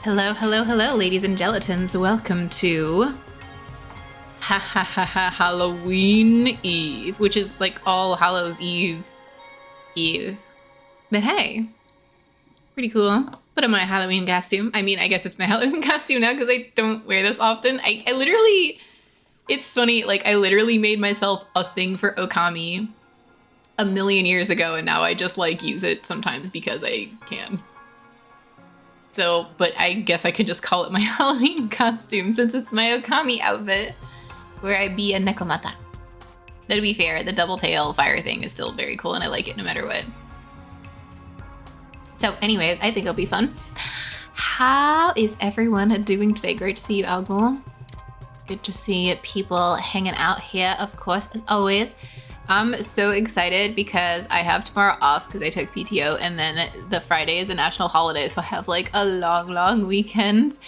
Hello, hello, hello, ladies and gelatins. Welcome to Halloween Eve, which is like All Hallows Eve. But hey, pretty cool. Put on my Halloween costume. I mean, I guess it's my Halloween costume now because I don't wear this often. I literally, it's funny, like I literally made myself a thing for Okami a million years ago, and now I just like use it sometimes because I can. So, but I guess I could just call it my Halloween costume since it's my Okami outfit, where I be a Nekomata. Though to be fair, the double tail fire thing is still very cool and I like it no matter what. So anyways, I think it'll be fun. How is everyone doing today? Great to see you, Algol. Good to see people hanging out here, of course, as always. I'm so excited because I have tomorrow off because I took PTO, and then the Friday is a national holiday, so I have like a long weekend.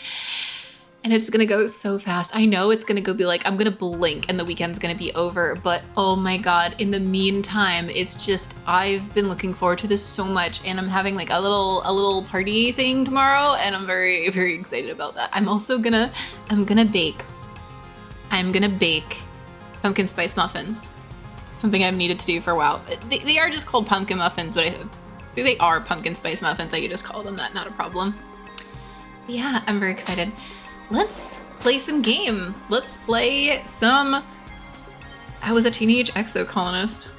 And it's gonna go so fast. I know it's gonna go be like, I'm gonna blink and the weekend's gonna be over, but oh my god, in the meantime, it's just, I've been looking forward to this so much, and I'm having like a little party thing tomorrow, and I'm very, very excited about that. I'm gonna bake pumpkin spice muffins. Something I've needed to do for a while. They are just called pumpkin muffins, but they are pumpkin spice muffins. I could just call them that, not a problem. So yeah, I'm very excited. Let's play some game. Let's play some... I was a teenage exocolonist.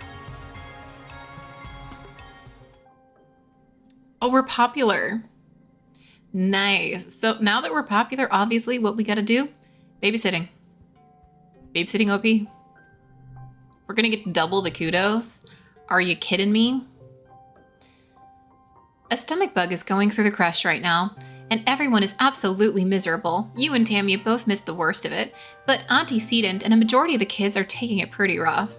Oh, we're popular. Nice. So now that we're popular, obviously what we gotta do? Babysitting. Babysitting OP. We're gonna get double the kudos. Are you kidding me? A stomach bug is going through the crush right now, and everyone is absolutely miserable. You and Tammy both missed the worst of it, but Auntie Sedent and a majority of the kids are taking it pretty rough.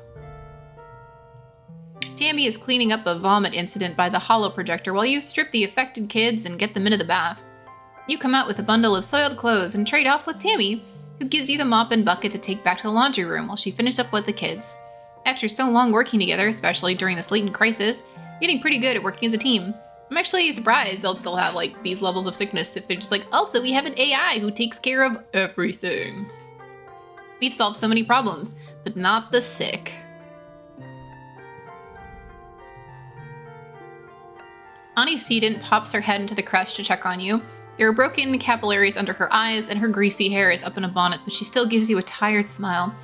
Tammy is cleaning up a vomit incident by the holo projector while you strip the affected kids and get them into the bath. You come out with a bundle of soiled clothes and trade off with Tammy, who gives you the mop and bucket to take back to the laundry room while she finishes up with the kids. After so long working together, especially during this latent crisis, you're getting pretty good at working as a team. I'm actually surprised they'll still have like these levels of sickness if they're just like, also we have an AI who takes care of everything. We've solved so many problems, but not the sick. Auntie Sedent pops her head into the crush to check on you. There are broken capillaries under her eyes and her greasy hair is up in a bonnet, but she still gives you a tired smile.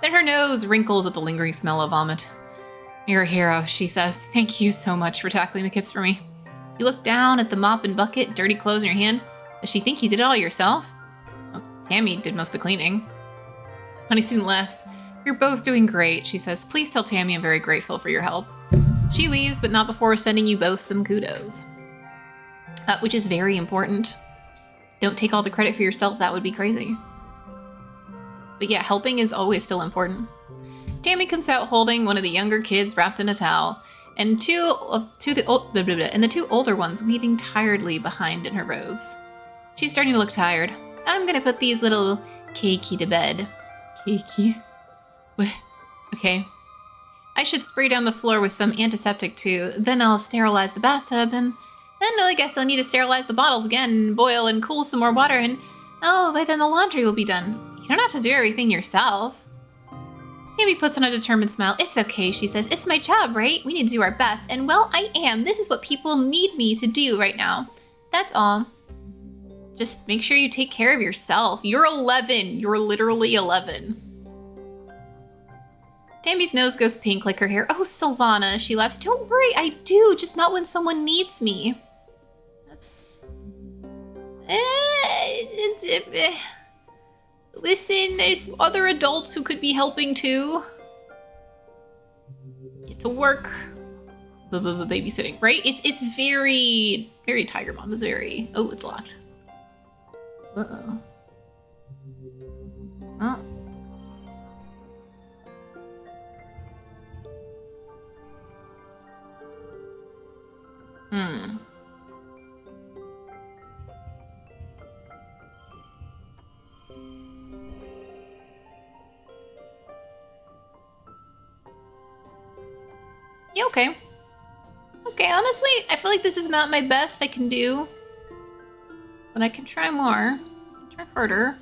Then her nose wrinkles at the lingering smell of vomit. You're a hero, she says. Thank you so much for tackling the kids for me. You look down at the mop and bucket, dirty clothes in your hand. Does she think you did it all yourself? Well, Tammy did most of the cleaning. Honey Student laughs. You're both doing great, she says. Please tell Tammy I'm very grateful for your help. She leaves, but not before sending you both some kudos. Which is very important. Don't take all the credit for yourself, that would be crazy. But yeah, helping is always still important. Tammy comes out holding one of the younger kids wrapped in a towel, and the two older ones weaving tiredly behind in her robes. She's starting to look tired. I'm gonna put these little cakey to bed. Cakey? Okay. I should spray down the floor with some antiseptic too, then I'll sterilize the bathtub, and then I guess I'll need to sterilize the bottles again, and boil and cool some more water, and oh, by then the laundry will be done. You don't have to do everything yourself. Tammy puts on a determined smile. It's okay, she says. It's my job, right? We need to do our best. And well, I am. This is what people need me to do right now. That's all. Just make sure you take care of yourself. You're 11. You're literally 11. Tammy's nose goes pink like her hair. Oh, Solana, she laughs. Don't worry, I do. Just not when someone needs me. That's... Listen, there's other adults who could be helping too. Get to work. Babysitting, right? It's very, very Tiger Mom is very... Oh, it's locked. Uh-oh. Oh. Yeah, okay. Okay, honestly, I feel like this is not my best I can do. but I can try more. Try harder.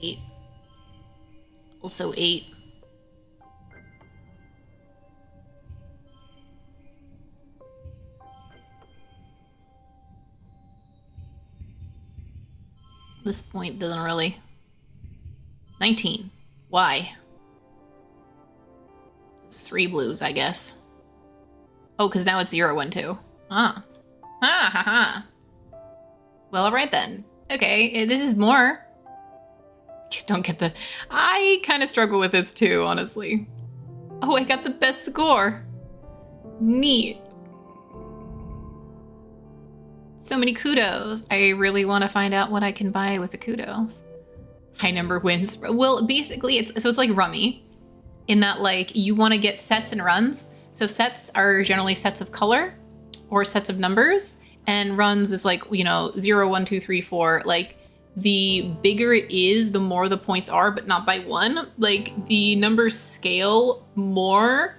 Eight. Also 8. This point doesn't really... 19. Why? It's 3 blues, I guess. Oh, because now it's 0, 1, 2. Ah. Ah, ha, ha. Well, alright then. Okay, this is more. Don't get the... I kind of struggle with this too, honestly. Oh, I got the best score. Neat. So many kudos. I really want to find out what I can buy with the kudos. High number wins. Well, basically, it's like rummy in that, like, you want to get sets and runs. So sets are generally sets of color or sets of numbers, and runs is like, you know, 0, 1, 2, 3, 4. Like, the bigger it is, the more the points are, but not by 1. Like, the numbers scale more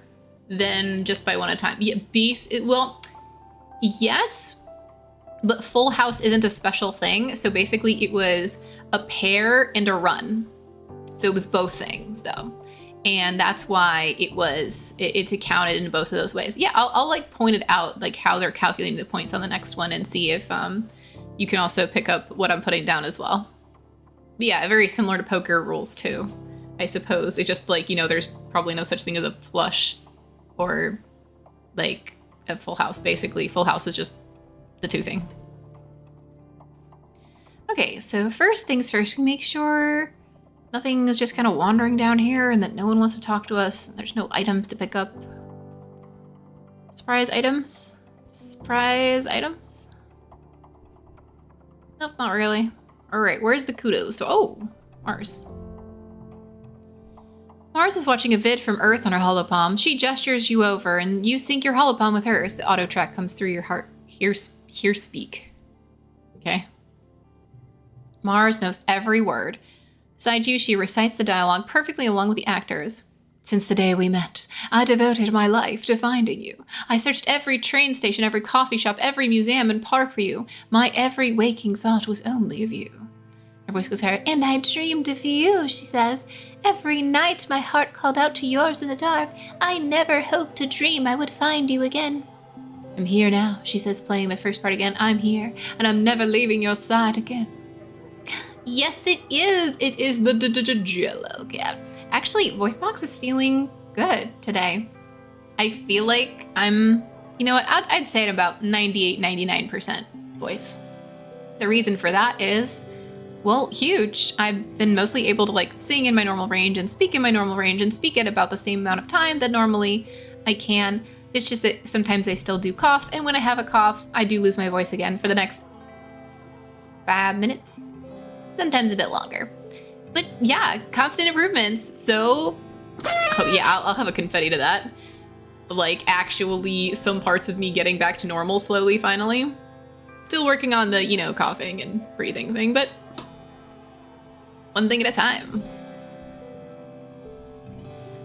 than just by 1 at a time. Yeah, well, yes, but full house isn't a special thing. So basically it was a pair and a run. So it was both things though. And that's why it's accounted in both of those ways. Yeah, I'll like point it out, like how they're calculating the points on the next one, and see if you can also pick up what I'm putting down as well. But yeah, very similar to poker rules too, I suppose. It's just like, you know, there's probably no such thing as a flush or like a full house, basically. Full house is just the 2 thing. Okay, so first things first, we make sure nothing is just kind of wandering down here and that no one wants to talk to us. There's no items to pick up. Surprise items? Surprise items? Nope, not really. All right, where's the kudos? So, oh, Mars. Mars is watching a vid from Earth on her holopalm. She gestures you over and you sync your holopalm with hers. The auto track comes through your heart. Here speak. Okay. Mars knows every word. Beside you, she recites the dialogue perfectly along with the actors. Since the day we met, I devoted my life to finding you. I searched every train station, every coffee shop, every museum and park for you. My every waking thought was only of you. Her voice goes higher. And I dreamed of you, she says. Every night my heart called out to yours in the dark. I never hoped to dream I would find you again. I'm here now, she says, playing the first part again. I'm here, and I'm never leaving your side again. Yes, it is. It is the Jello Cat. Actually, VoiceBox is feeling good today. I feel like I'm, you know what, I'd say it about 98, 99% voice. The reason for that is, well, huge. I've been mostly able to like sing in my normal range and speak in my normal range and speak at about the same amount of time that normally I can. It's just that sometimes I still do cough, and when I have a cough, I do lose my voice again for the next 5 minutes. Sometimes a bit longer. But yeah, constant improvements. So, oh yeah, I'll have a confetti to that. Like actually some parts of me getting back to normal slowly, finally. Still working on the, you know, coughing and breathing thing, but one thing at a time.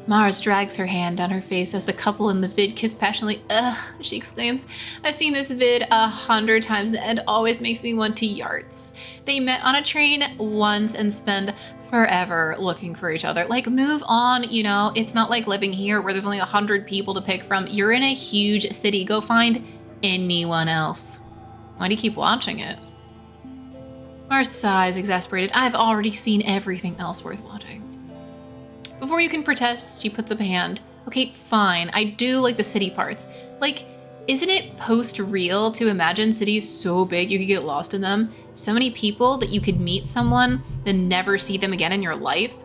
Mars drags her hand down her face as the couple in the vid kiss passionately. Ugh, she exclaims. I've seen this vid 100 times and it always makes me want to yarts. They met on a train once and spend forever looking for each other. Like, move on, you know? It's not like living here where there's only 100 people to pick from. You're in a huge city. Go find anyone else. Why do you keep watching it? Mars sighs, exasperated. I've already seen everything else worth watching. Before you can protest, she puts up a hand. Okay, fine. I do like the city parts. Like, isn't it post-real to imagine cities so big you could get lost in them? So many people that you could meet someone, then never see them again in your life?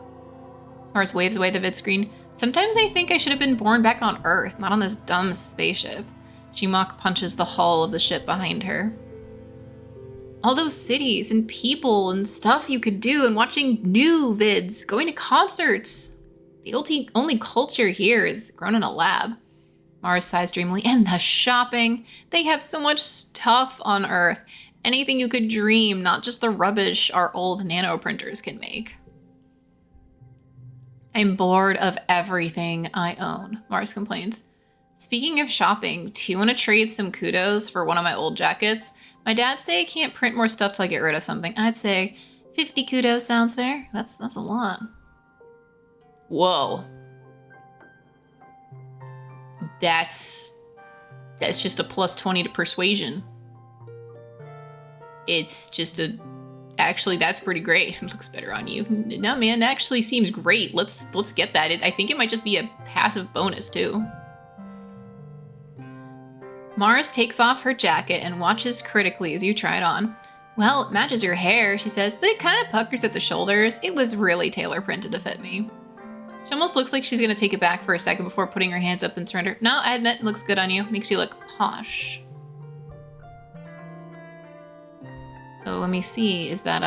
Mars waves away the vid screen. Sometimes I think I should have been born back on Earth, not on this dumb spaceship. She mock punches the hull of the ship behind her. All those cities and people and stuff you could do, and watching new vids, going to concerts. The only culture here is grown in a lab. Mars sighs dreamily. And the shopping. They have so much stuff on Earth. Anything you could dream, not just the rubbish our old nano printers can make. I'm bored of everything I own, Mars complains. Speaking of shopping, do you want to trade some kudos for one of my old jackets? My dad say I can't print more stuff till I get rid of something. I'd say 50 kudos sounds fair. That's a lot. Whoa. That's just a plus 20 to persuasion. It's just a... Actually, that's pretty great. It looks better on you. No, man, that actually seems great. Let's get that. I think it might just be a passive bonus, too. Mars takes off her jacket and watches critically as you try it on. Well, it matches your hair, she says, but it kind of puckers at the shoulders. It was really tailor printed to fit me. She almost looks like she's going to take it back for a second before putting her hands up and surrender. No, I admit, it looks good on you. Makes you look posh. So let me see, is that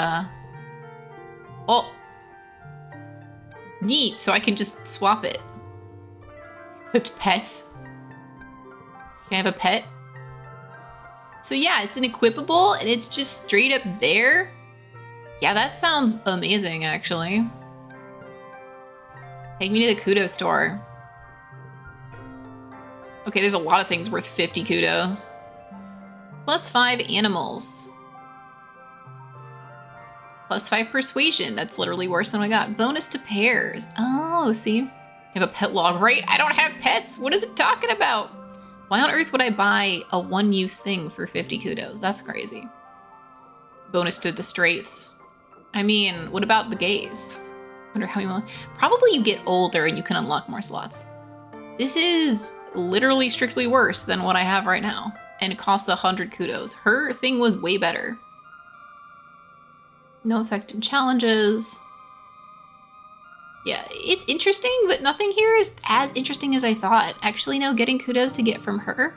oh! Neat, so I can just swap it. Equipped pets. Can I have a pet? So yeah, it's an equipable and it's just straight up there. Yeah, that sounds amazing, actually. Take me to the kudo store. Okay, there's a lot of things worth 50 kudos. Plus 5 animals. Plus 5 persuasion. That's literally worse than I got. Bonus to pairs. Oh, see? I have a pet log, right? I don't have pets. What is it talking about? Why on earth would I buy a one-use thing for 50 kudos? That's crazy. Bonus to the straights. I mean, what about the gays? Wonder how you want. Probably you get older and you can unlock more slots. This is literally strictly worse than what I have right now. And it costs 100 kudos. Her thing was way better. No effective challenges. Yeah, it's interesting, but nothing here is as interesting as I thought. Actually, no, getting kudos to get from her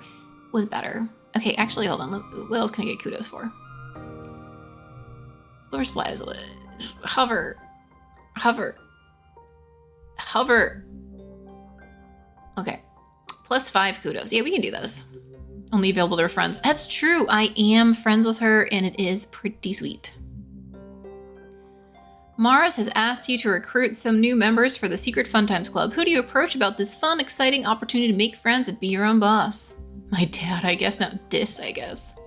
was better. Okay, actually, hold on. What else can I get kudos for? Floor's flies. Hover. Hover. Hover. Okay. Plus 5 kudos. Yeah, we can do this. Only available to her friends. That's true. I am friends with her, and it is pretty sweet. Mars has asked you to recruit some new members for the Secret Fun Times Club. Who do you approach about this fun, exciting opportunity to make friends and be your own boss? My dad, I guess. No, Dis, I guess.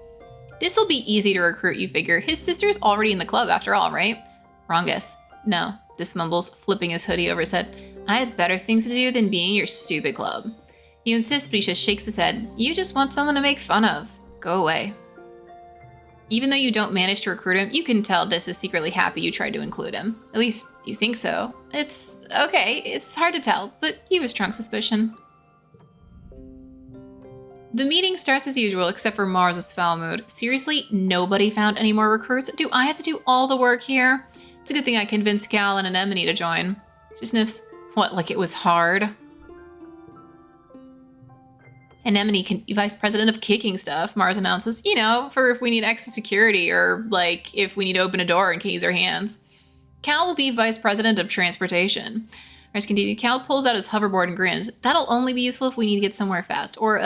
Dis will be easy to recruit, you figure. His sister's already in the club after all, right? Wrong guess. No, Dis mumbles, flipping his hoodie over his head. I have better things to do than being your stupid club. You insist, but he just shakes his head. You just want someone to make fun of. Go away. Even though you don't manage to recruit him, you can tell Dis is secretly happy you tried to include him. At least you think so. It's okay, it's hard to tell, but you have a strong suspicion. The meeting starts as usual, except for Mars's foul mood. Seriously, nobody found any more recruits? Do I have to do all the work here? It's a good thing I convinced Cal and Anemone to join. She sniffs. What, like it was hard? Anemone, vice president of kicking stuff, Mars announces, you know, for if we need extra security or, like, if we need to open a door and can use our hands. Cal will be vice president of transportation. Mars continues. Cal pulls out his hoverboard and grins. That'll only be useful if we need to get somewhere fast. Or,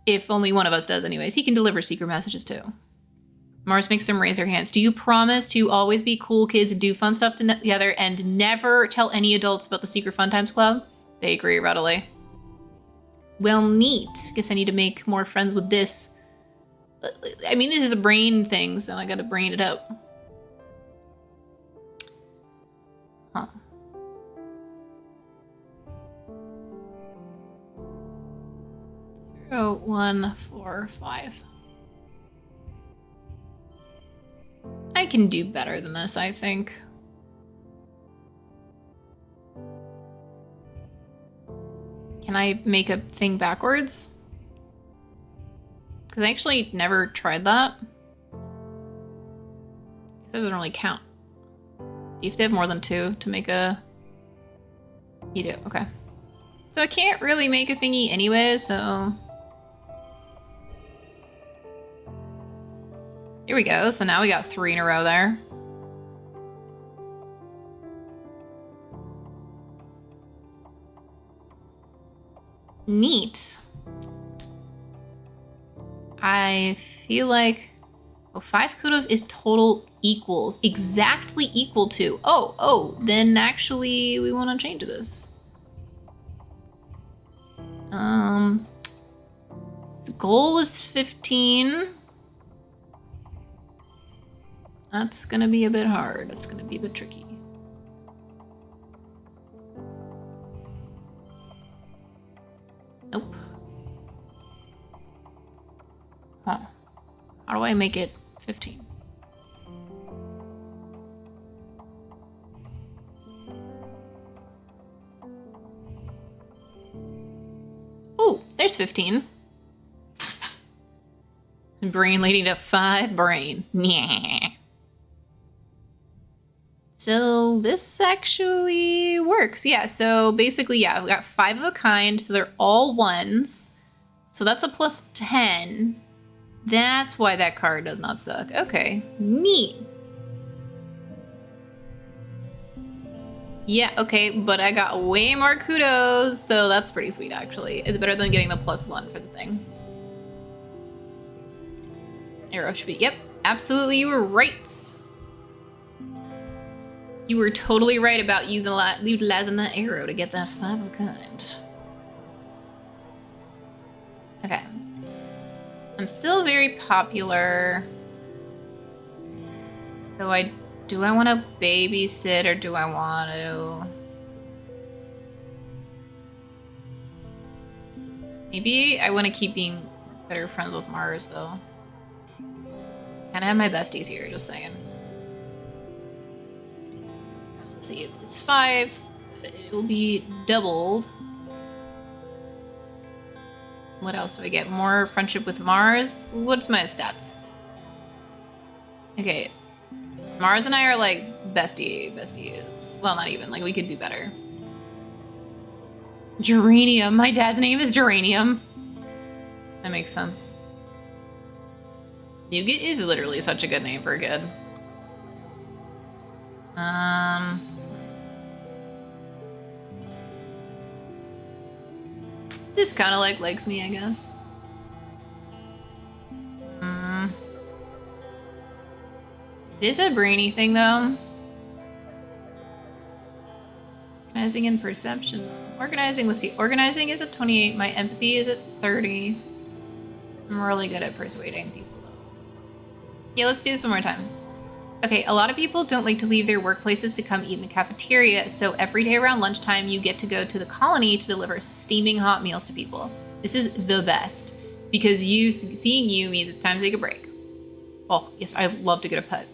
if only one of us does anyways. He can deliver secret messages, too. Mars makes them raise their hands. Do you promise to always be cool kids and do fun stuff together and never tell any adults about the Secret Fun Times Club? They agree readily. Well, neat. Guess I need to make more friends with this. I mean, this is a brain thing, so I gotta brain it up. Huh. Oh, 1, 4, 5. I can do better than this, I think. Can I make a thing backwards? Because I actually never tried that. It doesn't really count. You have to have more than 2 to make a... You do, okay. So I can't really make a thingy anyway, so... Here we go, so now we got 3 in a row there. Neat. I feel like... Oh, 5 kudos is total equals. Exactly equal to... Oh, then actually we want to change this. The goal is 15. That's gonna be a bit hard. That's gonna be a bit tricky. Nope. Huh. How do I make it 15? Ooh, there's 15. Brain leading to 5 brain. Yeah. So this actually works. Yeah, so basically, yeah, we got 5 of a kind, so they're all 1s. So that's a plus 10. That's why that card does not suck. Okay, neat. Yeah, okay, but I got way more kudos, so that's pretty sweet, actually. It's better than getting the plus 1 for the thing. Arrow should be, yep, absolutely, you were right. You were totally right about utilizing that arrow to get that 5 of a kind. Okay. I'm still very popular. So do I want to babysit or do I want to? Maybe I want to keep being better friends with Mars though. Kind of have my besties here, just saying. Let's see, it's 5. It will be doubled. What else do I get? More friendship with Mars? What's my stats? Okay. Mars and I are like besties. Well, not even. Like, we could do better. Geranium. My dad's name is Geranium. That makes sense. Nougat is literally such a good name for a kid. This kind of like likes me, I guess. This is a brainy thing, though. Organizing and perception. Organizing, let's see. Organizing is at 28. My empathy is at 30. I'm really good at persuading people, though. Yeah, let's do this one more time. Okay, a lot of people don't like to leave their workplaces to come eat in the cafeteria, so every day around lunchtime, you get to go to the colony to deliver steaming hot meals to people. This is the best, because seeing you means it's time to take a break. Oh, yes, I'd love to get a pet.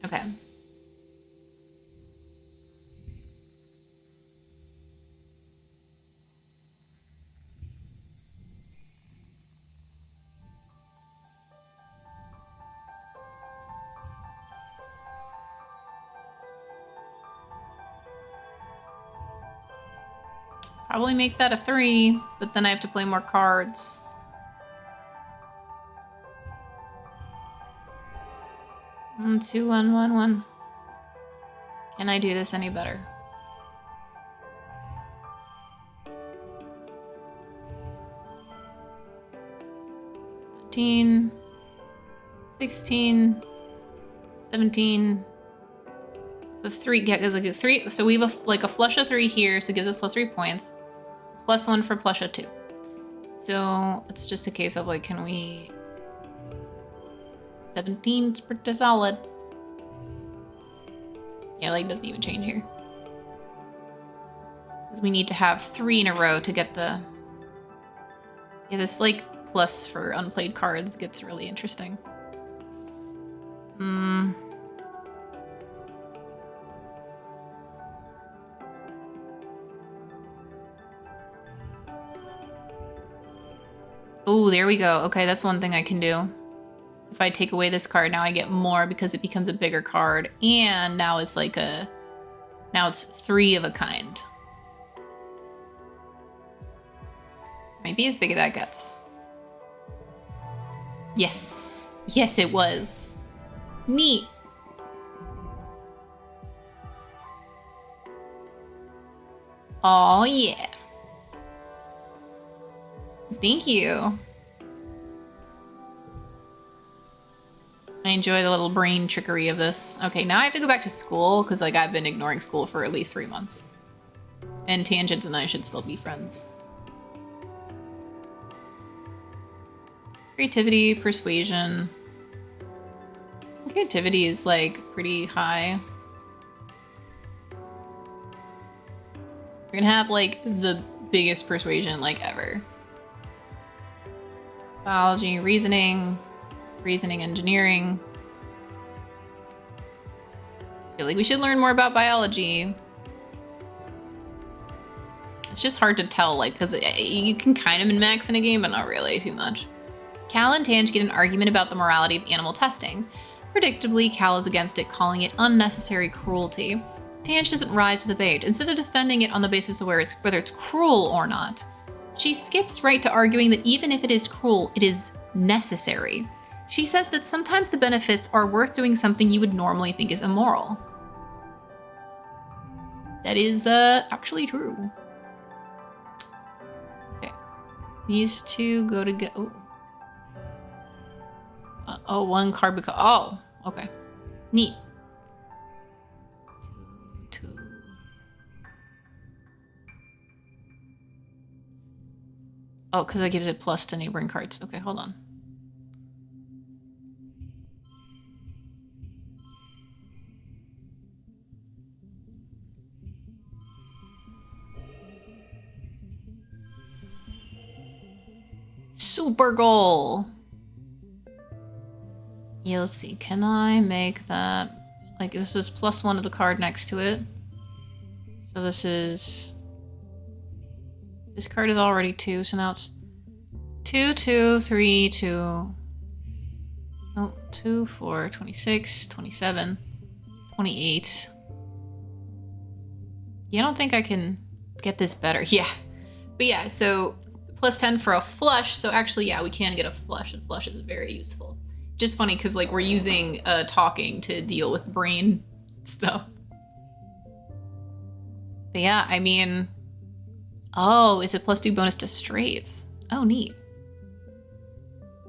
Okay. Probably make that a 3, but then I have to play more cards. Two, one, one, one. Can I do this any better? $17, $16, $17. The 3 gives like a 3, so we have a flush of 3 here, so it gives us plus 3 points. Plus 1 for plush of 2. So it's just a case of like, can we 17 is pretty solid. Yeah, like doesn't even change here. Because we need to have 3 in a row to get the... Yeah, this like plus for unplayed cards gets really interesting. Oh, there we go. Okay, that's one thing I can do. If I take away this card, now I get more because it becomes a bigger card. And now it's like a... Now it's 3 of a kind. Might be as big as that gets. Yes. Yes, it was. Neat. Oh yeah. Thank you. I enjoy the little brain trickery of this. Okay, now I have to go back to school because like I've been ignoring school for at least 3 months. And Tangent and I should still be friends. Creativity, persuasion. Creativity is like pretty high. We're gonna have like the biggest persuasion like ever. Biology, reasoning engineering. I feel like we should learn more about biology. It's just hard to tell, like, because you can kind of min-max in a game, but not really too much. Cal and Tange get an argument about the morality of animal testing. Predictably, Cal is against it, calling it unnecessary cruelty. Tange doesn't rise to the bait. Instead of defending it on the basis of whether it's cruel or not, she skips right to arguing that even if it is cruel, it is necessary. She says that sometimes the benefits are worth doing something you would normally think is immoral. That is actually true. Okay. These two go together. Oh, one card because. Oh, okay. Neat. Two. Oh, because that gives it plus to neighboring cards. Okay, hold on. Super goal. Yeah, let's see. Can I make that? Like, this is +1 to the card next to it. So this is... This card is already 2, so now it's 2, 2, 3, 2... Oh, 2, 4, 26, 27, 28. Yeah, I don't think I can get this better. Yeah. But yeah, so +10 for a flush. So actually, yeah, we can get a flush, and flush is very useful. Just funny because like we're using talking to deal with brain stuff. But yeah, I mean, oh, it's a +2 bonus to straights. Oh, neat.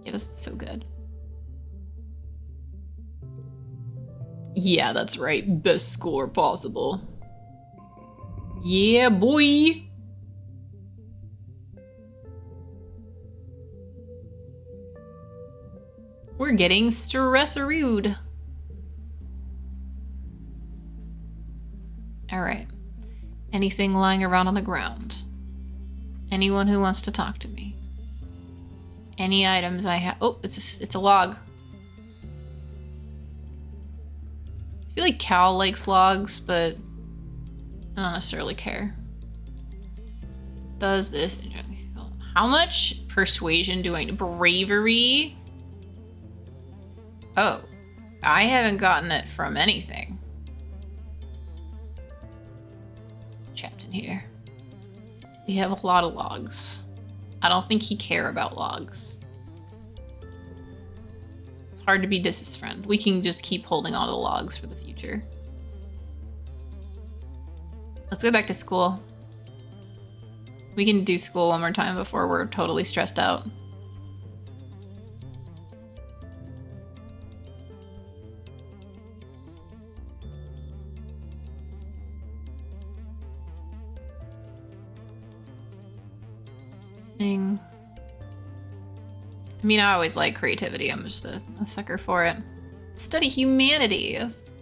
Yeah, this is so good. Yeah, that's right. Best score possible. Yeah, boy. We're getting stress-rude. All right. Anything lying around on the ground? Anyone who wants to talk to me? Any items I have? Oh, it's a log. I feel like Cal likes logs, but I don't necessarily care. Does this? How much persuasion do I need? Bravery? Oh, I haven't gotten it from anything. Trapped in here. We have a lot of logs. I don't think he care about logs. It's hard to be Dis's friend. We can just keep holding on to logs for the future. Let's go back to school. We can do school one more time before we're totally stressed out. I mean, I always like creativity. I'm just a sucker for it. Study humanities.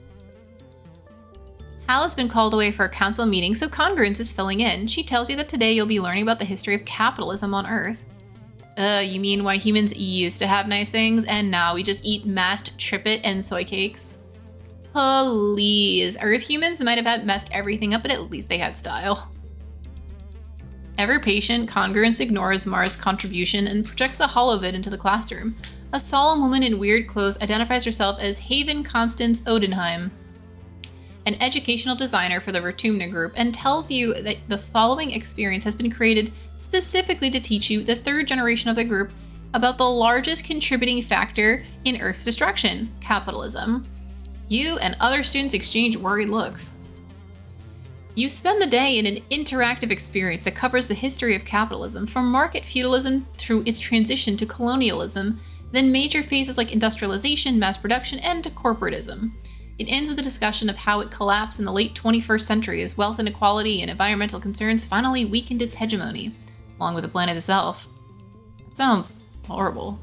Hal has been called away for a council meeting, so Congruence is filling in. She tells you that today you'll be learning about the history of capitalism on Earth. You mean why humans used to have nice things and now we just eat mashed trippet and soy cakes? Please. Earth humans might have messed everything up, but at least they had style. Ever patient, Congruence ignores Mara's contribution and projects a holovid into the classroom. A solemn woman in weird clothes identifies herself as Haven Constance Odenheim, an educational designer for the Vertumna Group, and tells you that the following experience has been created specifically to teach you, the third generation of the group, about the largest contributing factor in Earth's destruction, capitalism. You and other students exchange worried looks. You spend the day in an interactive experience that covers the history of capitalism, from market feudalism through its transition to colonialism, then major phases like industrialization, mass production, and corporatism. It ends with a discussion of how it collapsed in the late 21st century as wealth inequality and environmental concerns finally weakened its hegemony, along with the planet itself. It sounds horrible.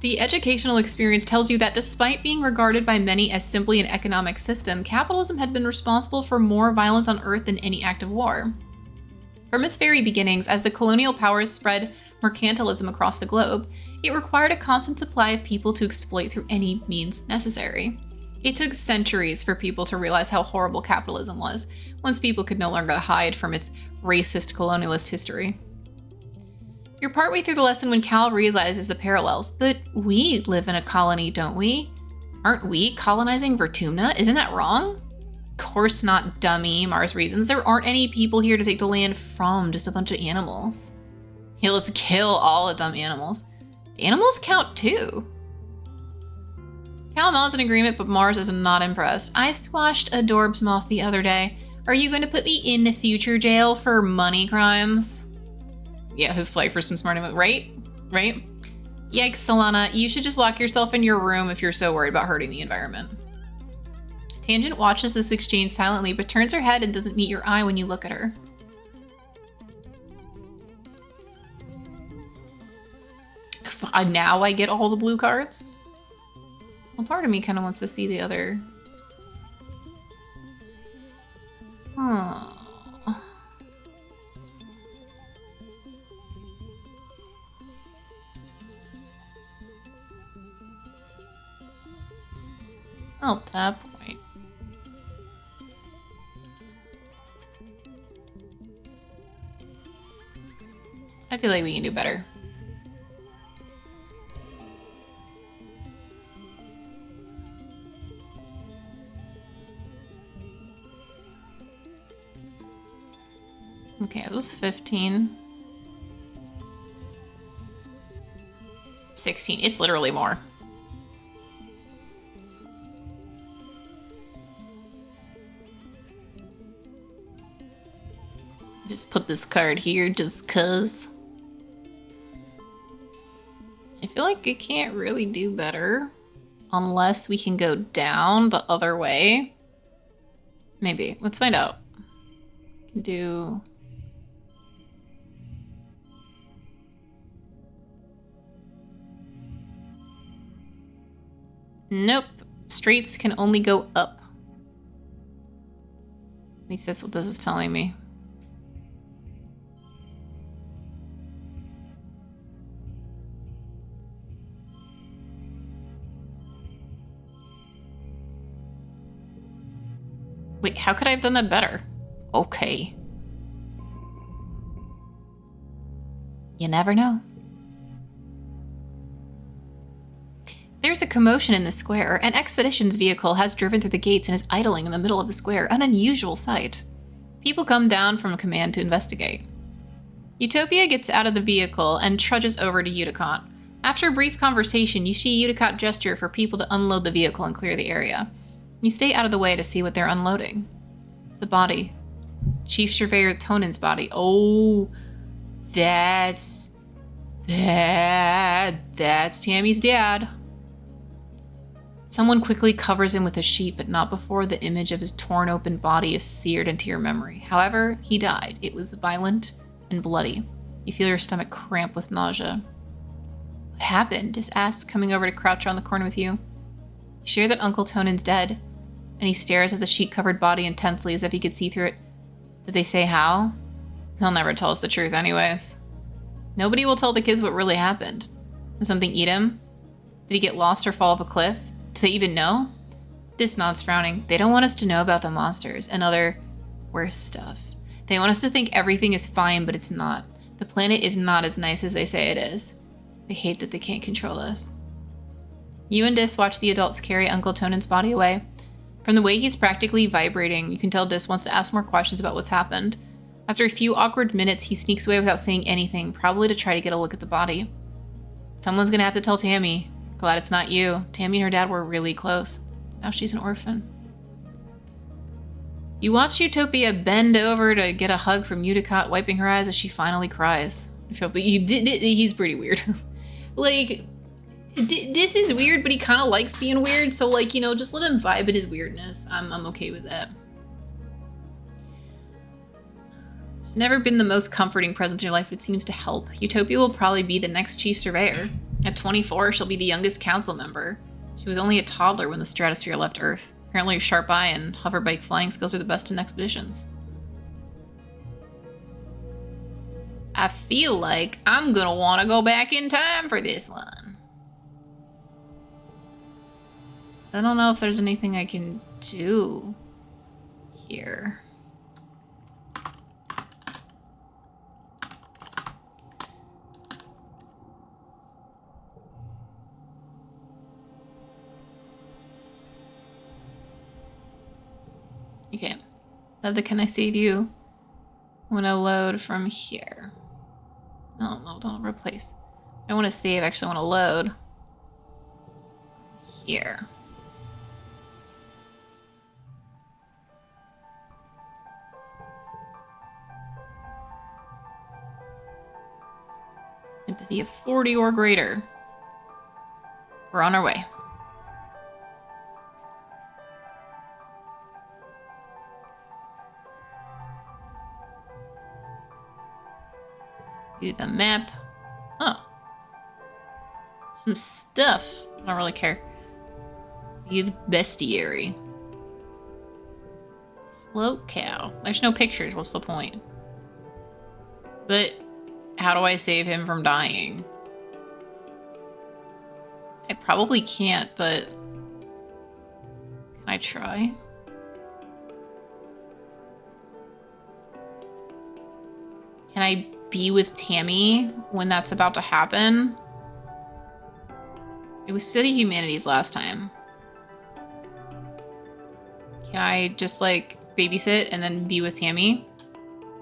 The educational experience tells you that despite being regarded by many as simply an economic system, capitalism had been responsible for more violence on Earth than any act of war. From its very beginnings, as the colonial powers spread mercantilism across the globe, it required a constant supply of people to exploit through any means necessary. It took centuries for people to realize how horrible capitalism was, once people could no longer hide from its racist colonialist history. You're partway through the lesson when Cal realizes the parallels, but we live in a colony, don't we? Aren't we colonizing Vertumna? Isn't that wrong? Of course not, dummy, Mars reasons. There aren't any people here to take the land from, just a bunch of animals. Yeah, let's kill all the dumb animals. Animals count too. Cal nods in agreement, but Mars is not impressed. I squashed a Dorbs moth the other day. Are you going to put me in the future jail for money crimes? Yeah, his flight for some smart emo, right? Right? Yikes, Solana, you should just lock yourself in your room if you're so worried about hurting the environment. Tangent watches this exchange silently, but turns her head and doesn't meet your eye when you look at her. Now I get all the blue cards? Well, part of me kind of wants to see the other. Oh. At that point. I feel like we can do better. Okay, it was 15. 16. It's literally more. Just put this card here just cuz. I feel like it can't really do better unless we can go down the other way. Maybe. Let's find out. Can do... Nope. Straights can only go up. At least that's what this is telling me. Wait, how could I have done that better? Okay. You never know. There's a commotion in the square. An expeditions vehicle has driven through the gates and is idling in the middle of the square, an unusual sight. People come down from command to investigate. Utopia gets out of the vehicle and trudges over to Uticott. After a brief conversation, you see Uticott gesture for people to unload the vehicle and clear the area. You stay out of the way to see what they're unloading. It's a body. Chief Surveyor Tonan's body. Oh, that's Tammy's dad. Someone quickly covers him with a sheet, but not before the image of his torn open body is seared into your memory. However, he died. It was violent and bloody. You feel your stomach cramp with nausea. What happened? Dis asks, coming over to crouch around the corner with you. You share that Uncle Tonan's dead, and he stares at the sheet-covered body intensely as if he could see through it. Did they say how? They'll never tell us the truth anyways. Nobody will tell the kids what really happened. Did something eat him? Did he get lost or fall off a cliff? Do they even know? Dis nods, frowning. They don't want us to know about the monsters and other worse stuff. They want us to think everything is fine, but it's not. The planet is not as nice as they say it is. They hate that they can't control us. You and Dis watch the adults carry Uncle Tonan's body away. From the way he's practically vibrating, you can tell Dis wants to ask more questions about what's happened. After a few awkward minutes, he sneaks away without saying anything, probably to try to get a look at the body. Someone's gonna have to tell Tammy. Glad it's not you. Tammy and her dad were really close. Now she's an orphan. You watch Utopia bend over to get a hug from Uticott, wiping her eyes as she finally cries. He's pretty weird. Like, this is weird, but he kind of likes being weird, so, like, you know, just let him vibe in his weirdness. I'm okay with that. She's never been the most comforting presence in your life, but it seems to help. Utopia will probably be the next chief surveyor. At 24, she'll be the youngest council member. She was only a toddler when the stratosphere left Earth. Apparently her sharp eye and hoverbike flying skills are the best in expeditions. I feel like I'm gonna want to go back in time for this one. I don't know if there's anything I can do here. Okay. Now can I save you? I want to load from here. No, don't replace. I don't want to save, actually I want to load. Here. Empathy of 40 or greater. We're on our way. Do the map. Oh. Some stuff. I don't really care. View the bestiary. Float cow. There's no pictures. What's the point? But how do I save him from dying? I probably can't, but can I try? Can I be with Tammy when that's about to happen? It was City Humanities last time. Can I just like babysit and then be with Tammy?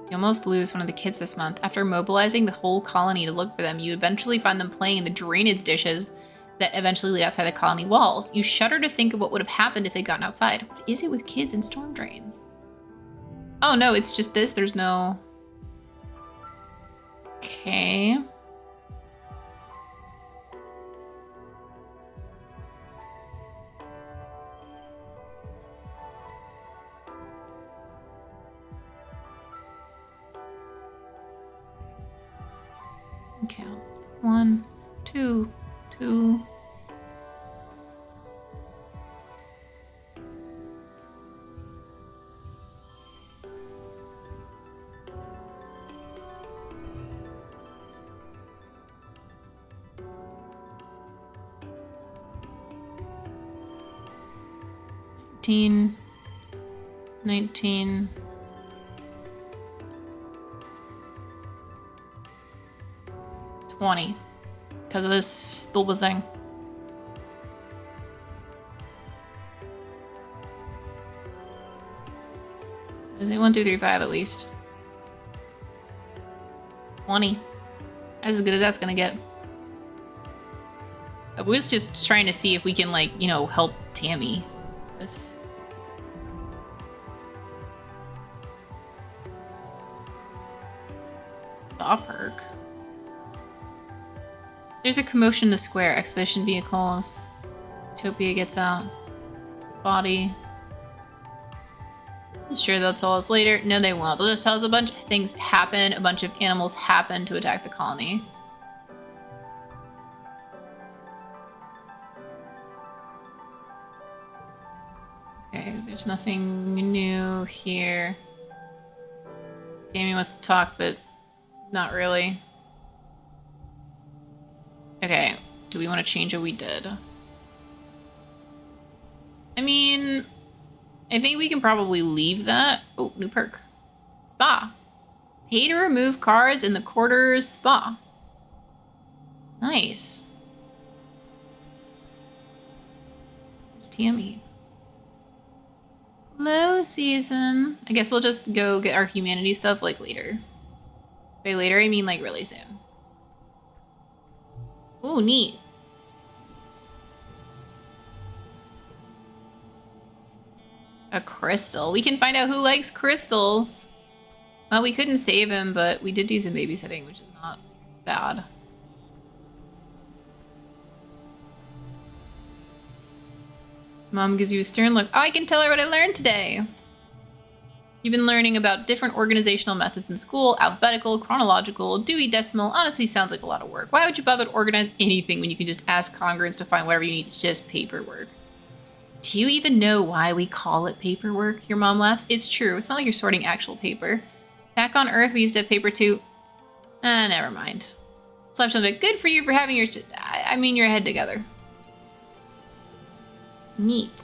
You almost lose one of the kids this month. After mobilizing the whole colony to look for them, you eventually find them playing in the drainage dishes that eventually lead outside the colony walls. You shudder to think of what would have happened if they'd gotten outside. What is it with kids and storm drains? Oh no, it's just this. There's no... Okay. Count. 1, 2, 2. Nineteen. 19. 20. Because of this stupid thing. Is it 1, 2, 3, 5 at least? 20. As good as that's gonna get. I was just trying to see if we can, like, you know, help Tammy. This. Spa perk. There's a commotion in the square. Expedition vehicles. Utopia gets out. Body. Sure, they'll tell us later. No, they won't. They'll just tell us a bunch of things happen. A bunch of animals happen to attack the colony. Okay, there's nothing new here. Damien wants to talk, but not really. Okay, do we want to change what we did? I mean, I think we can probably leave that. Oh, new perk. Spa. Pay to remove cards in the quarters spa. Nice. Where's Tammy? Low season. I guess we'll just go get our humanity stuff like later. By later, I mean like really soon. Ooh, neat. A crystal. We can find out who likes crystals. Well, we couldn't save him, but we did do some babysitting, which is not bad. Mom gives you a stern look. Oh, I can tell her what I learned today. You've been learning about different organizational methods in school, alphabetical, chronological, Dewey Decimal. Honestly, sounds like a lot of work. Why would you bother to organize anything when you can just ask congruence to find whatever you need? It's just paperwork. Do you even know why we call it paperwork? Your mom laughs. It's true. It's not like you're sorting actual paper. Back on Earth, we used to have paper too. Never mind. Slash on bit. Good for you for having your head together. Neat.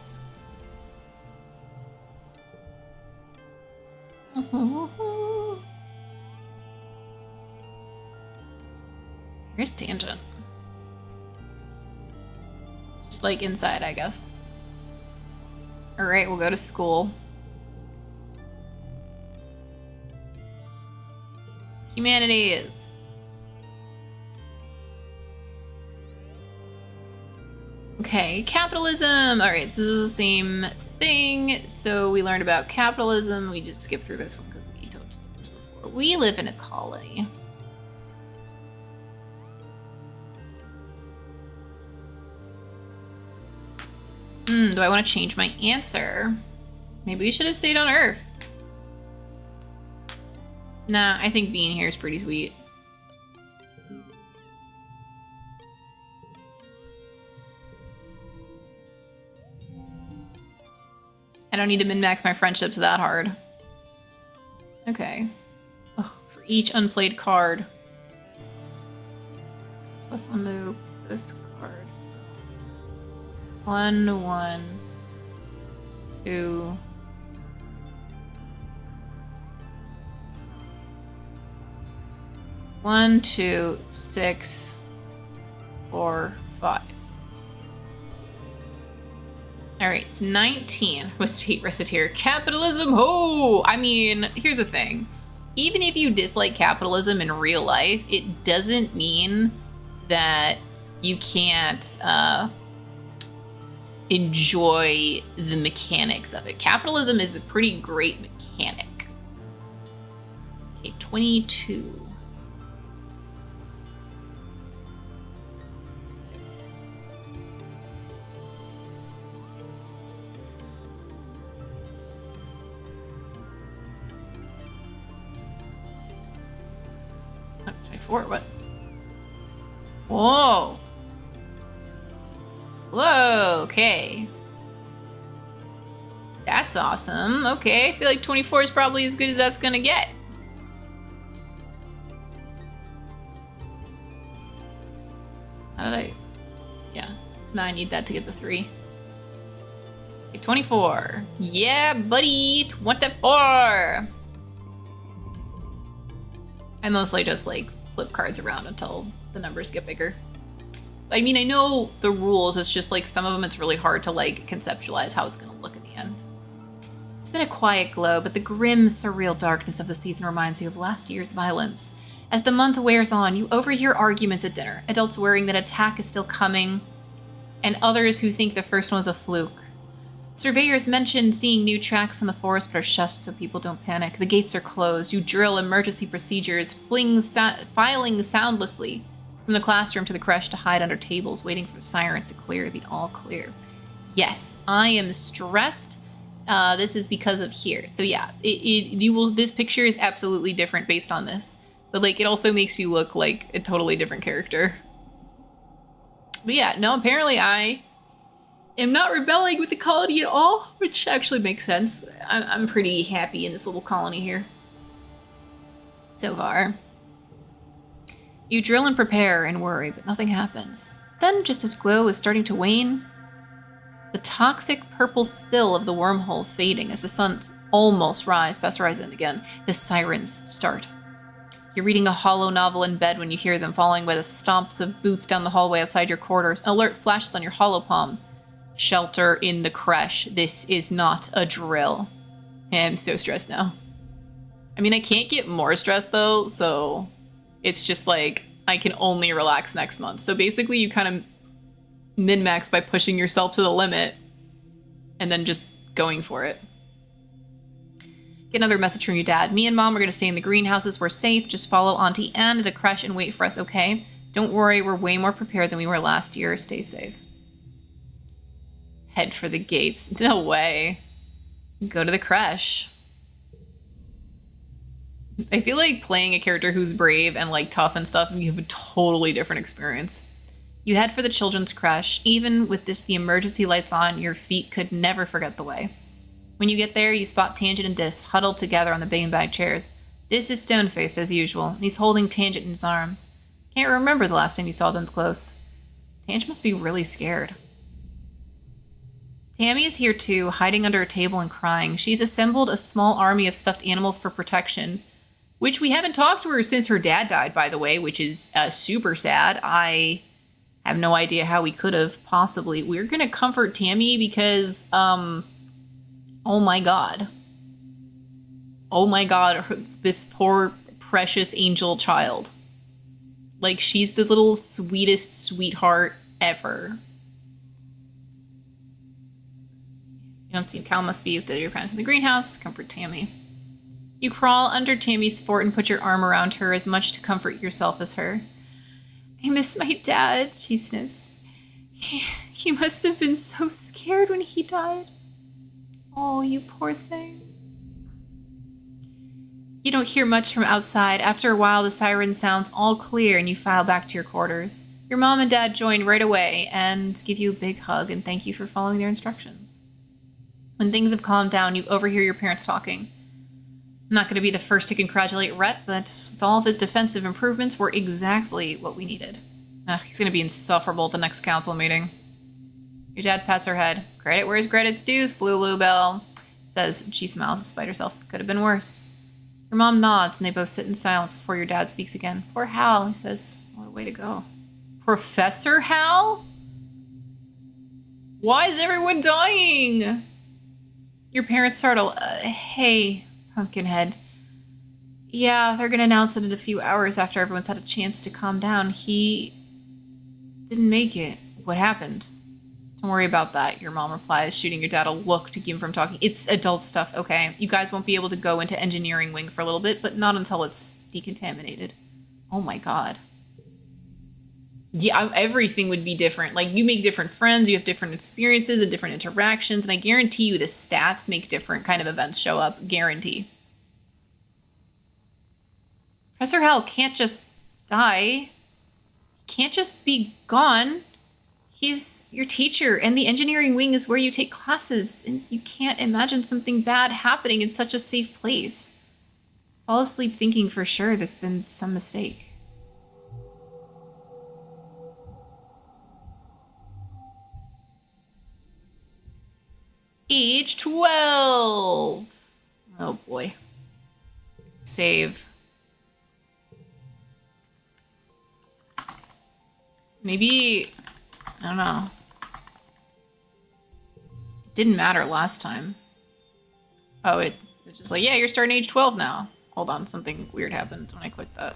Here's Tangent. Just like inside, I guess. Alright, we'll go to school. Humanities. Okay, capitalism. Alright, so this is the same thing. So we learned about capitalism. We just skipped through this one because we don't do this before. We live in a colony. Do I want to change my answer? Maybe we should have stayed on Earth. Nah, I think being here is pretty sweet. I don't need to min-max my friendships that hard. Okay. Ugh, for each unplayed card. Plus one to this card. So 1, 1, 2. One, 2, 6, 4, 5. All right, it's 19. Was State Reciteer. Capitalism, ho! I mean, here's the thing. Even if you dislike capitalism in real life, it doesn't mean that you can't enjoy the mechanics of it. Capitalism is a pretty great mechanic. Okay, 22. What? Whoa. Whoa, okay. That's awesome. Okay, I feel like 24 is probably as good as that's gonna get. How did I? Yeah. No, I need that to get the 3. Okay, 24. Yeah, buddy. 24. I mostly just like flip cards around until the numbers get bigger. I mean, I know the rules, it's just like some of them it's really hard to like conceptualize how it's gonna look in the end. It's been a quiet glow, but the grim, surreal darkness of the season reminds you of last year's violence. As the month wears on, you overhear arguments at dinner, adults worrying that attack is still coming, and others who think the first one was a fluke. Surveyors mentioned seeing new tracks in the forest but are shushed so people don't panic. The gates are closed. You drill emergency procedures, filing soundlessly from the classroom to the creche to hide under tables, waiting for the sirens to clear the all clear. Yes, I am stressed. This is because of here. So yeah, this picture is absolutely different based on this. But like, it also makes you look like a totally different character. But yeah, no, apparently I am not rebelling with the colony at all, which actually makes sense. I'm pretty happy in this little colony here so far. You drill and prepare and worry, but nothing happens. Then, just as glow is starting to wane, the toxic purple spill of the wormhole fading as the sun almost past horizon again, the sirens start. You're reading a hollow novel in bed when you hear them, following by the stomps of boots down the hallway outside your quarters. An alert flashes on your hollow palm. Shelter in the creche. This is not a drill. I'm so stressed now. I mean, I can't get more stressed though, so it's just like I can only relax next month. So basically you kind of min-max by pushing yourself to the limit and then just going for it. Get another message from your dad. Me and mom are going to stay in the greenhouses. We're safe. Just follow Auntie Anne to the creche and wait for us, okay? Don't worry, we're way more prepared than we were last year. Stay safe. Head for the gates. No way. Go to the creche. I feel like playing a character who's brave and like tough and stuff, and you have a totally different experience. You head for the children's creche. Even with the emergency lights on, your feet could never forget the way. When you get there, you spot Tangent and Dis huddled together on the beanbag chairs. Dis is stone-faced as usual, and he's holding Tangent in his arms. Can't remember the last time you saw them close. Tangent must be really scared. Tammy is here too, hiding under a table and crying. She's assembled a small army of stuffed animals for protection, which we haven't talked to her since her dad died, by the way, which is super sad. I have no idea how we could have possibly. We're going to comfort Tammy because, oh my god. Oh my god, this poor, precious angel child. Like, she's the little sweetest sweetheart ever. You don't see Cal must be with your parents in the greenhouse. Comfort Tammy. You crawl under Tammy's fort and put your arm around her as much to comfort yourself as her. I miss my dad, she sniffs. He must have been so scared when he died. Oh, you poor thing. You don't hear much from outside. After a while, the siren sounds all clear and you file back to your quarters. Your mom and dad join right away and give you a big hug and thank you for following their instructions. When things have calmed down, you overhear your parents talking. I'm not going to be the first to congratulate Rhett, but with all of his defensive improvements, we're exactly what we needed. He's going to be insufferable at the next council meeting. Your dad pats her head. Credit where his credit's due, Blue Bell. Says, she smiles despite herself. Could have been worse. Your mom nods, and they both sit in silence before your dad speaks again. Poor Hal, he says. What a way to go. Professor Hal? Why is everyone dying? Your parents startle. Hey, Pumpkinhead. Yeah, they're going to announce it in a few hours after everyone's had a chance to calm down. He didn't make it. What happened? Don't worry about that, your mom replies, shooting your dad a look to keep him from talking. It's adult stuff, okay? You guys won't be able to go into engineering wing for a little bit, but not until it's decontaminated. Oh my god. Yeah, everything would be different. Like, you make different friends, you have different experiences and different interactions, and I guarantee you the stats make different kind of events show up. Guarantee. Professor Hal can't just die. He can't just be gone. He's your teacher, and the engineering wing is where you take classes, and you can't imagine something bad happening in such a safe place. Fall asleep thinking for sure there's been some mistake. Age 12. Oh boy. Save. Maybe, I don't know. It didn't matter last time. Oh, it's just like, yeah, you're starting age 12 now. Hold on, something weird happened when I clicked that.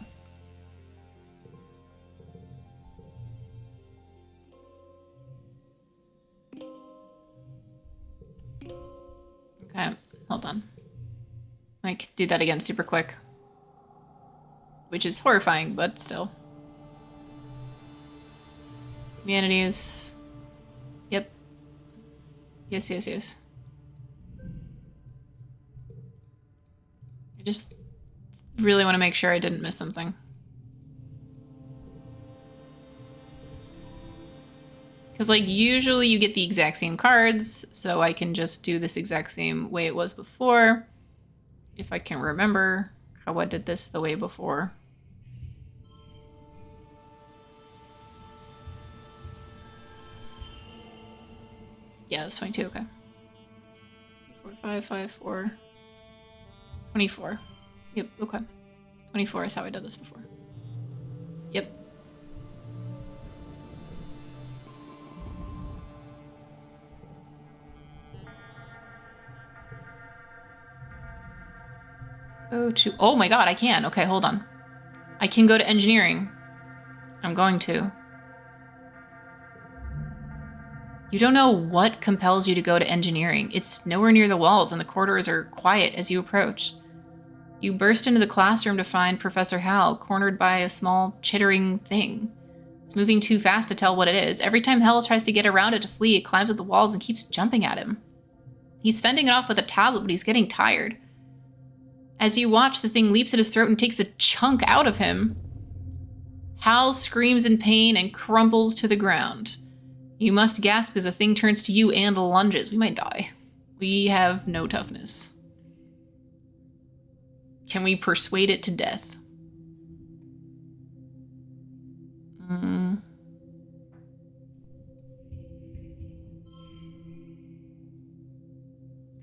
Okay, hold on. I could do that again super quick. Which is horrifying, but still. Humanities. Yep. Yes, yes, yes. I just really want to make sure I didn't miss something. Because, like, usually you get the exact same cards, so I can just do this exact same way it was before. If I can remember how I did this the way before. Yeah, it's 22, okay. 4, 5, 5, 4. 24. Yep, okay. 24 is how I did this before. Yep. Go to... Oh my god, I can. Okay, hold on. I can go to engineering. I'm going to. You don't know what compels you to go to engineering. It's nowhere near the walls, and the corridors are quiet as you approach. You burst into the classroom to find Professor Hal cornered by a small, chittering thing. It's moving too fast to tell what it is. Every time Hal tries to get around it to flee, it climbs up the walls and keeps jumping at him. He's fending it off with a tablet, but he's getting tired. As you watch, the thing leaps at his throat and takes a chunk out of him. Hal screams in pain and crumples to the ground. You must gasp as the thing turns to you and lunges. We might die. We have no toughness. Can we persuade it to death?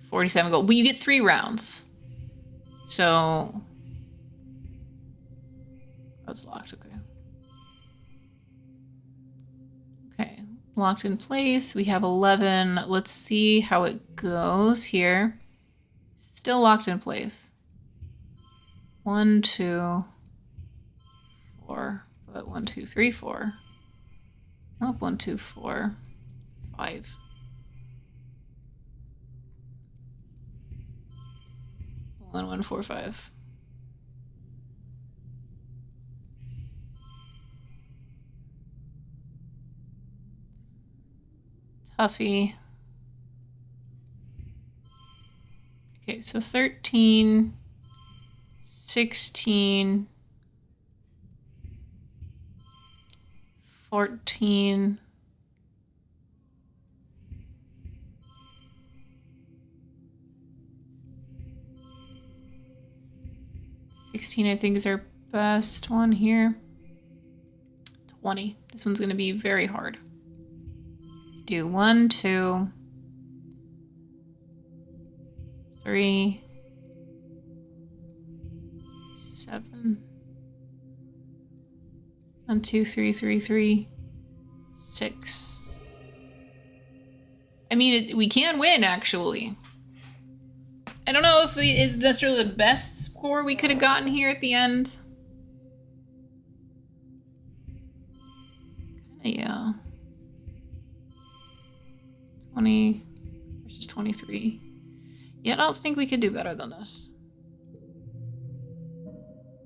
47 gold. Well, you get 3 rounds. So... that's locked, okay. Okay, locked in place. We have 11. Let's see how it goes here. Still locked in place. 1, 2, 4. But 1, 2, 3, 4. Oh, 1, 2, 4, 5. 1, 1, 4, 5. Tuffy. Okay, so 13, 16, 14, 16, I think is our best one here. 20. This one's going to be very hard. Do 1, 2, 3, 7. 1, 2, 3, 3, 3, 6. I mean, we can win, actually. I don't know if it is necessarily the best score we could have gotten here at the end. Kinda, yeah. 20 versus 23. Yeah, I don't think we could do better than this.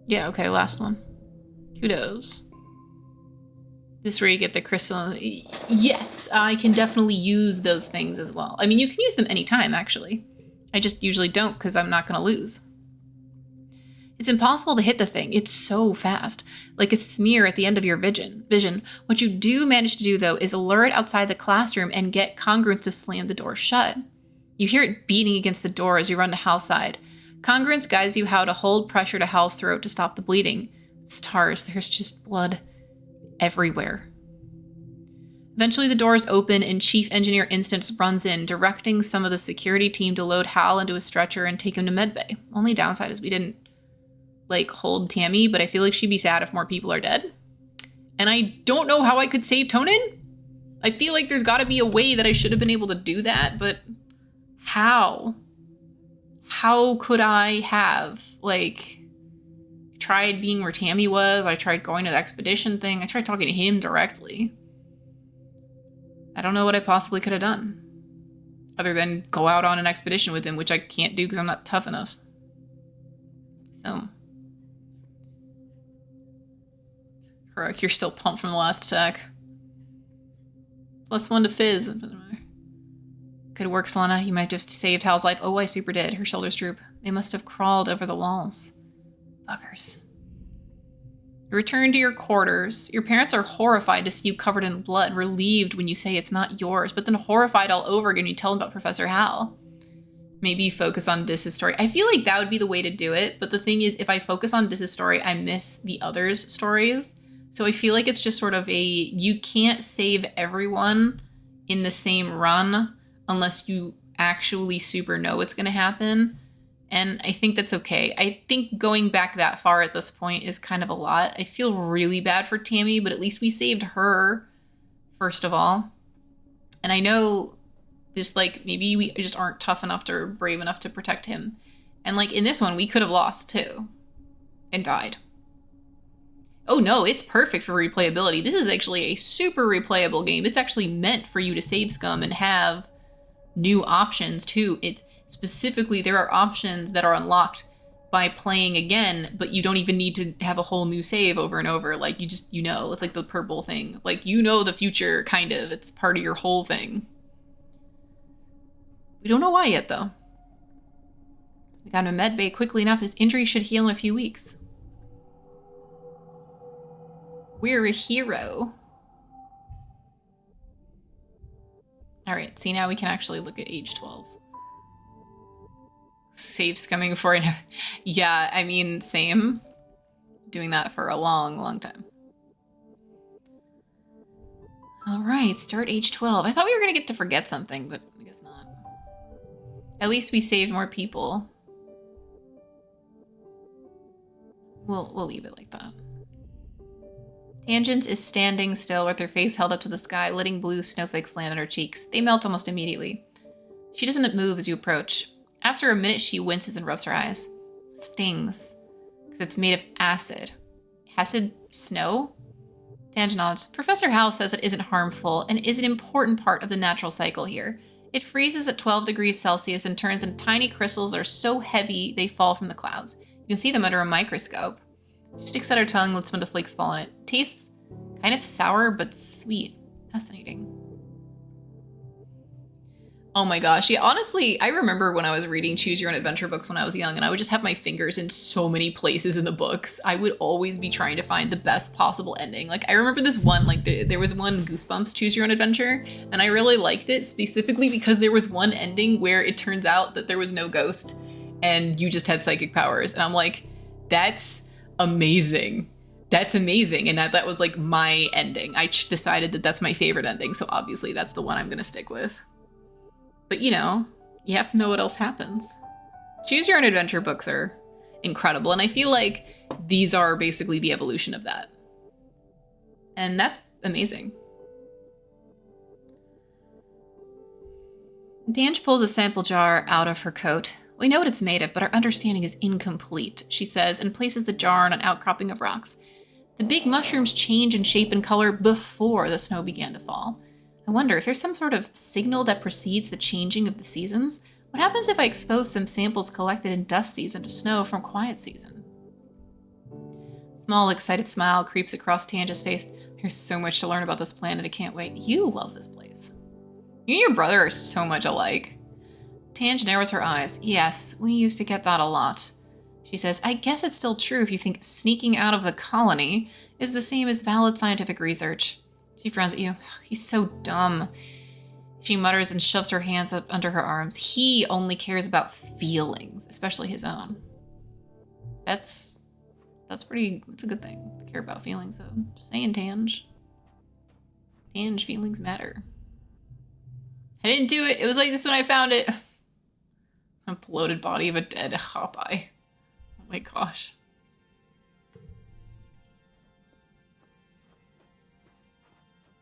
Yeah, okay, last one. Kudos. This is where you get the crystal. Yes, I can definitely use those things as well. I mean, you can use them anytime, actually. I just usually don't because I'm not going to lose. It's impossible to hit the thing. It's so fast, like a smear at the end of your vision. What you do manage to do, though, is lure it outside the classroom and get Congruence to slam the door shut. You hear it beating against the door as you run to Hal's side. Congruence guides you how to hold pressure to Hal's throat to stop the bleeding. Stars, there's just blood everywhere. Eventually the doors open and Chief Engineer Instance runs in, directing some of the security team to load Hal into a stretcher and take him to medbay. Only downside is we didn't, hold Tammy, but I feel like she'd be sad if more people are dead. And I don't know how I could save Tonin. I feel like there's gotta be a way that I should have been able to do that, but how? How could I have, tried being where Tammy was, I tried going to the expedition thing, I tried talking to him directly. I don't know what I possibly could have done. Other than go out on an expedition with him, which I can't do because I'm not tough enough. So. Correct, you're still pumped from the last attack. +1 to Fizz. Good work, Selena. You might just saved Hal's life. Oh, I super did. Her shoulders droop. They must have crawled over the walls. Buggers. You return to your quarters. Your parents are horrified to see you covered in blood, relieved when you say it's not yours, but then horrified all over again when you tell them about Professor Hal. Maybe focus on Dis's story. I feel like that would be the way to do it, but the thing is, if I focus on Dis's story, I miss the others' stories. So I feel like it's just sort of you can't save everyone in the same run unless you actually super know what's going to happen. And I think that's okay. I think going back that far at this point is kind of a lot. I feel really bad for Tammy, but at least we saved her, first of all. And I know just maybe we just aren't tough enough or brave enough to protect him. And in this one, we could have lost too and died. Oh no, it's perfect for replayability. This is actually a super replayable game. It's actually meant for you to save scum and have new options too. It's specifically, there are options that are unlocked by playing again, but you don't even need to have a whole new save over and over. It's like the purple thing. The future, kind of. It's part of your whole thing. We don't know why yet, though. We got him a med bay quickly enough. His injury should heal in a few weeks. We're a hero. All right, see, now we can actually look at age 12. Safe's coming for it. Yeah, I mean, same. Doing that for a long, long time. All right, start age 12. I thought we were gonna get to forget something, but I guess not. At least we saved more people. We'll leave it like that. Tangent is standing still with her face held up to the sky, letting blue snowflakes land on her cheeks. They melt almost immediately. She doesn't move as you approach. After a minute, she winces and rubs her eyes. Stings, because it's made of acid. Acid snow? Tangent nods. Professor Howell says it isn't harmful and is an important part of the natural cycle here. It freezes at 12 degrees Celsius and turns into tiny crystals that are so heavy they fall from the clouds. You can see them under a microscope. She sticks out her tongue, lets some of the flakes fall in it. Tastes kind of sour, but sweet. Fascinating. Oh my gosh. Yeah, honestly, I remember when I was reading Choose Your Own Adventure books when I was young, and I would just have my fingers in so many places in the books. I would always be trying to find the best possible ending. Like, I remember this one, like, there was one Goosebumps Choose Your Own Adventure, and I really liked it specifically because there was one ending where it turns out that there was no ghost, and you just had psychic powers. And I'm like, that's amazing. That's amazing. And that was like my ending. I decided that that's my favorite ending. So obviously that's the one I'm going to stick with. But you know, you have to know what else happens. Choose Your Own Adventure books are incredible. And I feel like these are basically the evolution of that. And that's amazing. Dange pulls a sample jar out of her coat. We know what it's made of, but our understanding is incomplete, she says, and places the jar on an outcropping of rocks. The big mushrooms change in shape and color before the snow began to fall. I wonder if there's some sort of signal that precedes the changing of the seasons. What happens if I expose some samples collected in dust season to snow from quiet season? Small, excited smile creeps across Tange's face. There's so much to learn about this planet. I can't wait. You love this place. You and your brother are so much alike. Tange narrows her eyes. Yes, we used to get that a lot. She says, I guess it's still true if you think sneaking out of the colony is the same as valid scientific research. She frowns at you. He's so dumb. She mutters and shoves her hands up under her arms. He only cares about feelings, especially his own. That's a good thing to care about feelings, though. Just saying, Tange. Tange, feelings matter. I didn't do it. It was like this when I found it. A bloated body of a dead Hawkeye. Oh my gosh.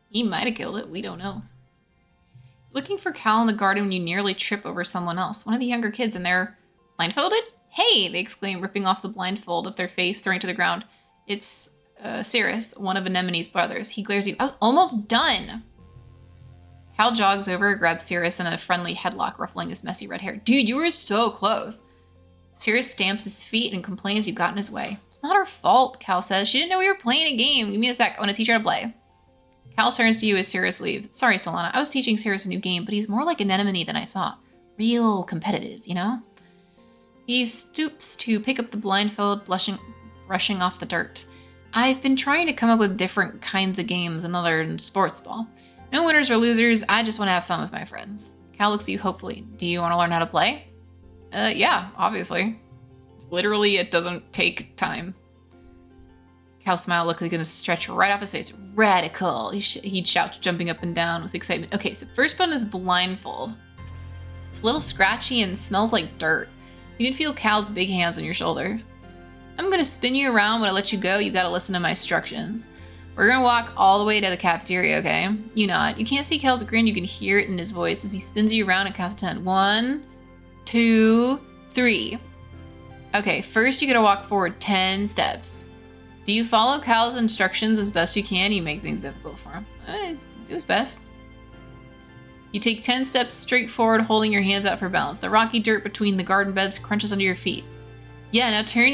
He might have killed it. We don't know. Looking for Cal in the garden when you nearly trip over someone else. One of the younger kids, and they're blindfolded? Hey, they exclaim, ripping off the blindfold of their face, throwing it to the ground. It's Cirrus, one of Anemone's brothers. He glares at you. I was almost done. Cal jogs over, grabs Cirrus in a friendly headlock, ruffling his messy red hair. Dude, you were so close. Cirrus stamps his feet and complains you got in his way. It's not her fault, Cal says. She didn't know we were playing a game. Give me a sec. I want to teach her how to play. Cal turns to you as Cirrus leaves. Sorry, Solana. I was teaching Cirrus a new game, but he's more like an anemone than I thought. Real competitive, you know? He stoops to pick up the blindfold, brushing off the dirt. I've been trying to come up with different kinds of games other than sports ball. No winners or losers. I just want to have fun with my friends. Cal looks at you hopefully. Do you want to learn how to play? Yeah, obviously. Literally, it doesn't take time. Cal's smile looked like it's going to stretch right off his face. Radical, he'd shout, jumping up and down with excitement. Okay, so first one is blindfold. It's a little scratchy and smells like dirt. You can feel Cal's big hands on your shoulder. I'm going to spin you around. When I let you go, you got to listen to my instructions. We're going to walk all the way to the cafeteria, okay? You nod. You can't see Cal's grin. You can hear it in his voice as he spins you around and counts to 10. 1, 2, 3. Okay, first you got to walk forward 10 steps. Do you follow Cal's instructions as best you can? You make things difficult for him. Do his best. You take 10 steps straight forward, holding your hands out for balance. The rocky dirt between the garden beds crunches under your feet. Yeah, now turn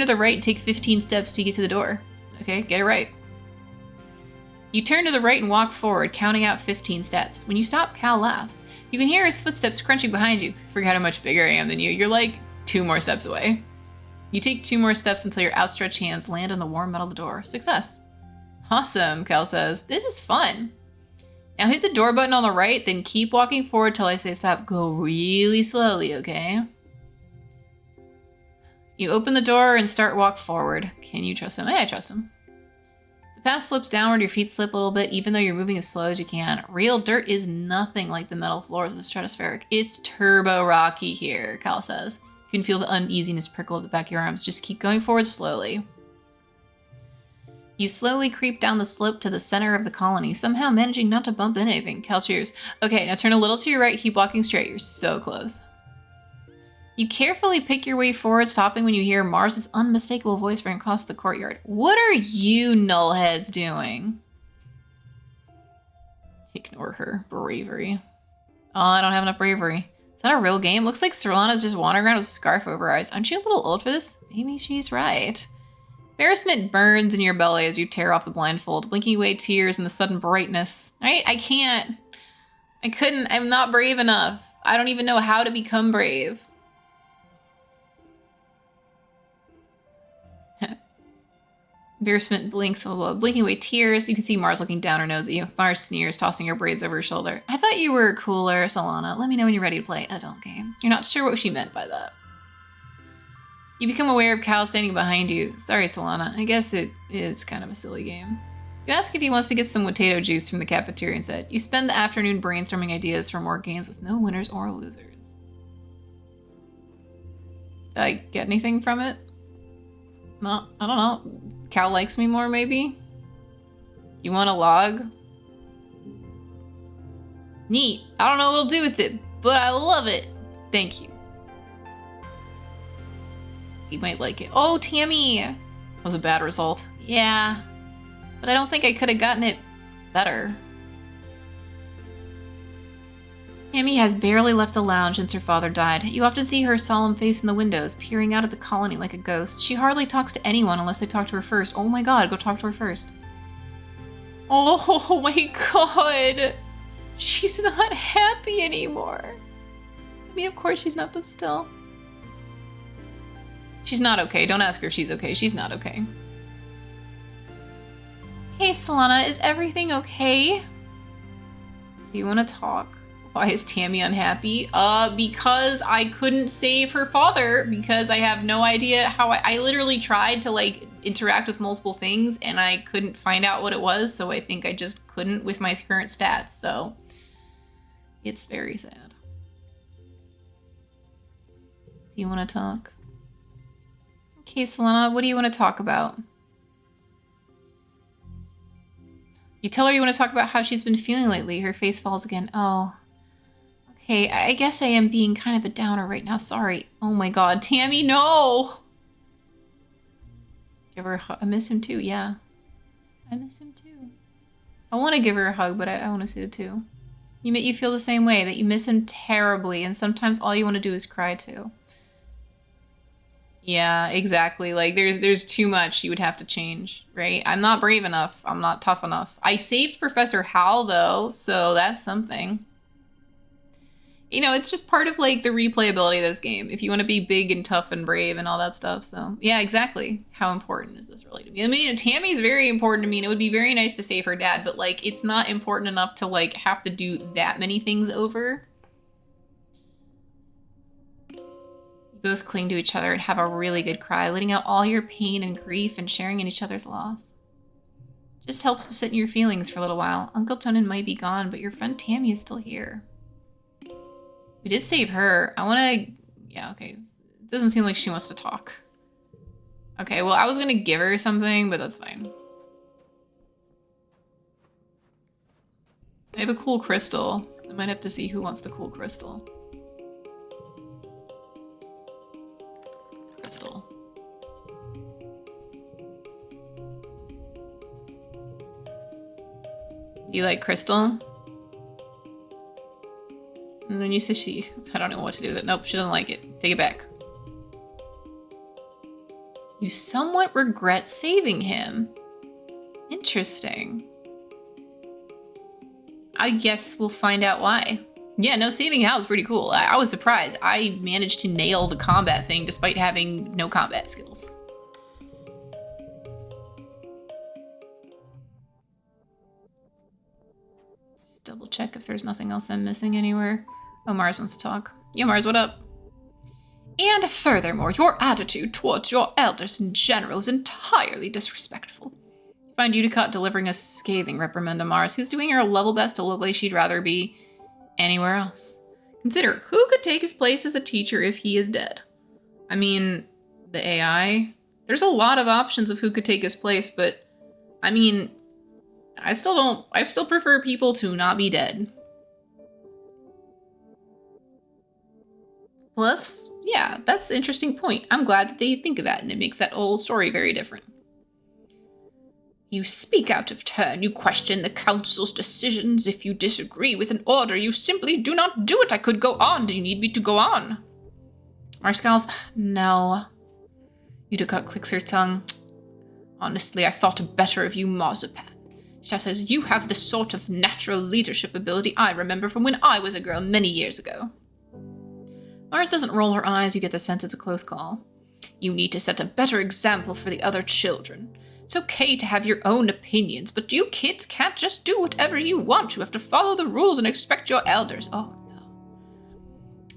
to the right and take 15 steps to get to the door. Okay, get it right. You turn to the right and walk forward, counting out 15 steps. When you stop, Cal laughs. You can hear his footsteps crunching behind you. Forget how much bigger I am than you. You're like 2 more steps away. You take 2 more steps until your outstretched hands land on the warm metal of the door. Success. Awesome, Cal says. This is fun. Now hit the door button on the right, then keep walking forward till I say stop. Go really slowly, okay? You open the door and start walk forward. Can you trust him? Yeah, I trust him. The path slips downward, your feet slip a little bit, even though you're moving as slow as you can. Real dirt is nothing like the metal floors of the stratospheric. It's turbo rocky here, Cal says. You can feel the uneasiness prickle at the back of your arms. Just keep going forward slowly. You slowly creep down the slope to the center of the colony, somehow managing not to bump into anything. Cal cheers. Okay, now turn a little to your right, keep walking straight. You're so close. You carefully pick your way forward, stopping when you hear Mars's unmistakable voice from across the courtyard. What are you nullheads doing? Ignore her. Bravery. Oh, I don't have enough bravery. Is that a real game? Looks like Solana's just wandering around with a scarf over her eyes. Aren't you a little old for this? Maybe she's right. Embarrassment burns in your belly as you tear off the blindfold, blinking away tears in the sudden brightness. Right? I can't. I couldn't. I'm not brave enough. I don't even know how to become brave. Embarrassment blinks, blinking away tears. You can see Mars looking down her nose at you. Mars sneers, tossing her braids over her shoulder. I thought you were cooler, Solana. Let me know when you're ready to play adult games. You're not sure what she meant by that. You become aware of Cal standing behind you. Sorry, Solana. I guess it is kind of a silly game. You ask if he wants to get some potato juice from the cafeteria instead. You spend the afternoon brainstorming ideas for more games with no winners or losers. Did I get anything from it? No, I don't know. Cal likes me more, maybe? You want a log? Neat. I don't know what I'll do with it, but I love it. Thank you. He might like it. Oh, Tammy! That was a bad result. Yeah. But I don't think I could have gotten it better. Tammy has barely left the lounge since her father died. You often see her solemn face in the windows, peering out at the colony like a ghost. She hardly talks to anyone unless they talk to her first. Oh my god, go talk to her first. Oh my god! She's not happy anymore. I mean, of course she's not, but still. She's not okay. Don't ask her if she's okay. She's not okay. Hey, Solana, is everything okay? Do you want to talk? Why is Tammy unhappy? Because I couldn't save her father because I have no idea how I literally tried to like interact with multiple things and I couldn't find out what it was. So I think I just couldn't with my current stats. So it's very sad. Do you want to talk? Okay, Solana, what do you want to talk about? You tell her you want to talk about how she's been feeling lately. Her face falls again. Oh. Okay, I guess I am being kind of a downer right now. Sorry. Oh my god. Tammy, no! Give her a hug. I miss him too, yeah. I miss him too. I want to give her a hug, but I want to say it too. You feel the same way, that you miss him terribly, and sometimes all you want to do is cry too. Yeah, exactly. Like, there's too much you would have to change, right? I'm not brave enough. I'm not tough enough. I saved Professor Hal, though, so that's something. You know, it's just part of, like, the replayability of this game. If you want to be big and tough and brave and all that stuff. So, yeah, exactly. How important is this really to me? I mean, Tammy's very important to me, and it would be very nice to save her dad, but, like, it's not important enough to, like, have to do that many things over. Both cling to each other and have a really good cry, letting out all your pain and grief and sharing in each other's loss. Just helps to sit in your feelings for a little while. Uncle Tonin might be gone, but your friend Tammy is still here. We did save her. I want to... Yeah, okay. It doesn't seem like she wants to talk. Okay, well, I was going to give her something, but that's fine. I have a cool crystal. I might have to see who wants the cool crystal. Crystal. Do you like crystal? And when you say she, I don't know what to do with it. Nope, she doesn't like it. Take it back. You somewhat regret saving him. Interesting. I guess we'll find out why. Yeah, no, saving Hal was pretty cool. I was surprised. I managed to nail the combat thing despite having no combat skills. Just double check if there's nothing else I'm missing anywhere. Oh, Mars wants to talk. Yo, Mars, what up? And furthermore, your attitude towards your elders in general is entirely disrespectful. Find Utica delivering a scathing reprimand to Mars, who's doing her level best to look like she'd rather be anywhere else. Consider who could take his place as a teacher if he is dead. I mean, the AI. There's a lot of options of who could take his place, but I mean, I still prefer people to not be dead. Plus, yeah, that's an interesting point. I'm glad that they think of that, and it makes that whole story very different. You speak out of turn. You question the council's decisions. If you disagree with an order, you simply do not do it. I could go on. Do you need me to go on? Mars scowls. No. Utica clicks her tongue. Honestly, I thought better of you, Marzipan. She says, you have the sort of natural leadership ability I remember from when I was a girl many years ago. Mars doesn't roll her eyes. You get the sense it's a close call. You need to set a better example for the other children. It's okay to have your own opinions, but you kids can't just do whatever you want. You have to follow the rules and expect your elders. Oh, no.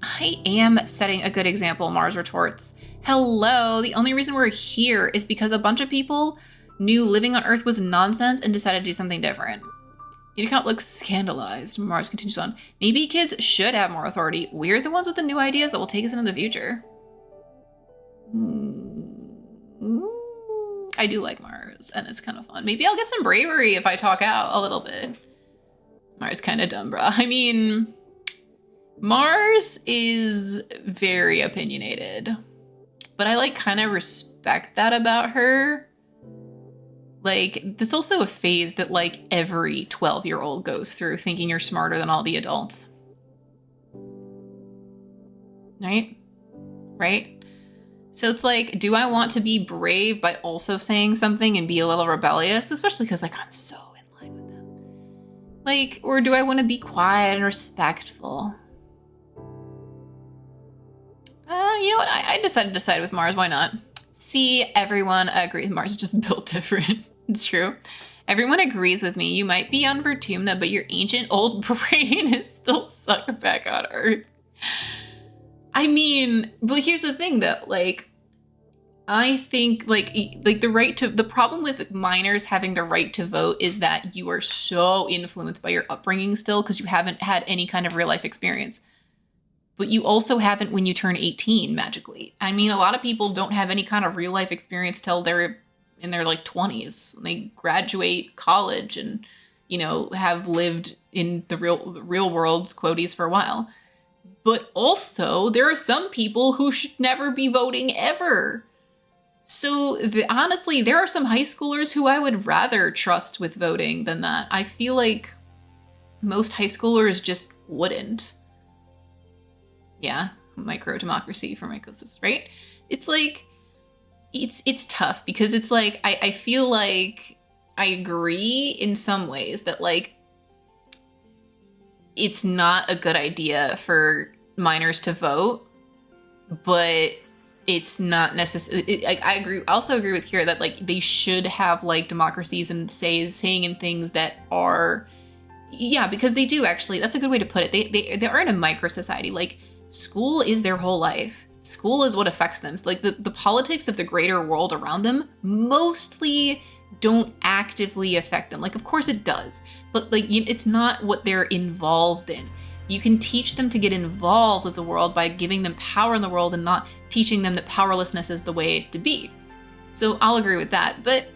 I am setting a good example, Mars retorts. Hello, the only reason we're here is because a bunch of people knew living on Earth was nonsense and decided to do something different. Unicott looks scandalized. Mars continues on. Maybe kids should have more authority. We're the ones with the new ideas that will take us into the future. I do like Mars, and it's kind of fun. Maybe I'll get some bravery if I talk out a little bit. Mars kind of dumb, bruh. I mean, Mars is very opinionated, but I kind of respect that about her. That's also a phase that every 12-year-old goes through, thinking you're smarter than all the adults. Right? Right? So it's do I want to be brave by also saying something and be a little rebellious? Especially because I'm so in line with them. Or do I want to be quiet and respectful? You know what? I decided to side with Mars. Why not? See, everyone agrees. Mars is just built different. It's true. Everyone agrees with me. You might be on Vertumna, but your ancient old brain is still sucked back on Earth. I mean, but here's the thing though, I think the problem with minors having the right to vote is that you are so influenced by your upbringing still because you haven't had any kind of real life experience. But you also haven't when you turn 18 magically. I mean, a lot of people don't have any kind of real life experience till they're in their 20s. They graduate college and, have lived in the real world's quoties for a while. But also, there are some people who should never be voting ever. So honestly, there are some high schoolers who I would rather trust with voting than that. I feel like most high schoolers just wouldn't. Yeah, micro-democracy for mycosis, right? It's it's tough because it's I feel like I agree in some ways that it's not a good idea for minors to vote, but it's not necessary. I agree. I also agree with Kira that they should have democracies and saying in things that are, yeah, because they do actually. That's a good way to put it. They are in a micro society. School is their whole life. School is what affects them. So the politics of the greater world around them mostly don't actively affect them. Of course it does, but it's not what they're involved in. You can teach them to get involved with the world by giving them power in the world and not teaching them that powerlessness is the way to be. So I'll agree with that, but